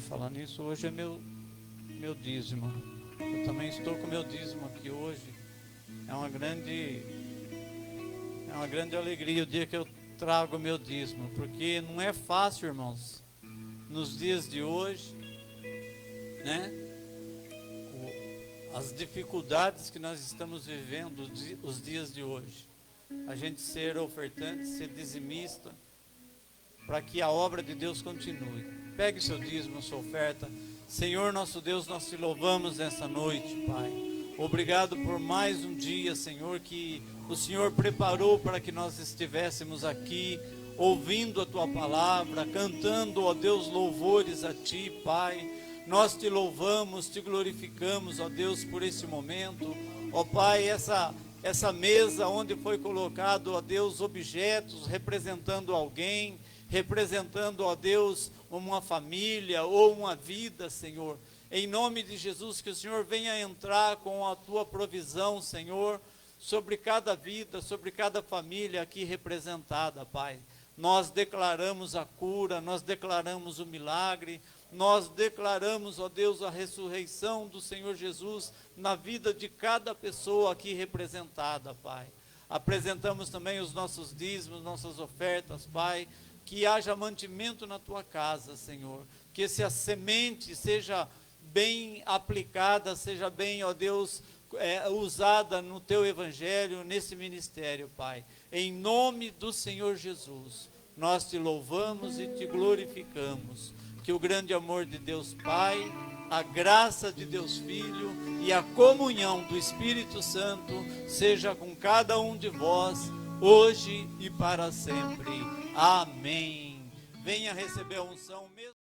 falar nisso, hoje é meu dízimo. Eu também estou com meu dízimo aqui hoje. É uma grande alegria o dia que eu trago meu dízimo, porque não é fácil, irmãos, nos dias de hoje, né? As dificuldades que nós estamos vivendo, os dias de hoje, a gente ser ofertante, ser dizimista, para que a obra de Deus continue. Pegue seu dízimo, sua oferta. Senhor nosso Deus, nós te louvamos nessa noite, Pai. Obrigado por mais um dia, Senhor, que o Senhor preparou para que nós estivéssemos aqui, ouvindo a Tua palavra, cantando, ó Deus, louvores a Ti, Pai. Nós te louvamos, te glorificamos, ó Deus, por esse momento. Ó Pai, essa mesa onde foi colocado, ó Deus, objetos representando alguém, representando, ó Deus, uma família ou uma vida, Senhor. Em nome de Jesus, que o Senhor venha entrar com a Tua provisão, Senhor, sobre cada vida, sobre cada família aqui representada, Pai. Nós declaramos a cura, nós declaramos o milagre, nós declaramos, ó Deus, a ressurreição do Senhor Jesus na vida de cada pessoa aqui representada, Pai. Apresentamos também os nossos dízimos, nossas ofertas, Pai. Que haja mantimento na Tua casa, Senhor. Que essa semente seja bem aplicada, seja bem, ó Deus, usada no Teu Evangelho, nesse ministério, Pai. Em nome do Senhor Jesus, nós te louvamos e te glorificamos. Que o grande amor de Deus Pai, a graça de Deus Filho e a comunhão do Espírito Santo seja com cada um de vós, hoje e para sempre. Amém. Venha receber a unção mesmo.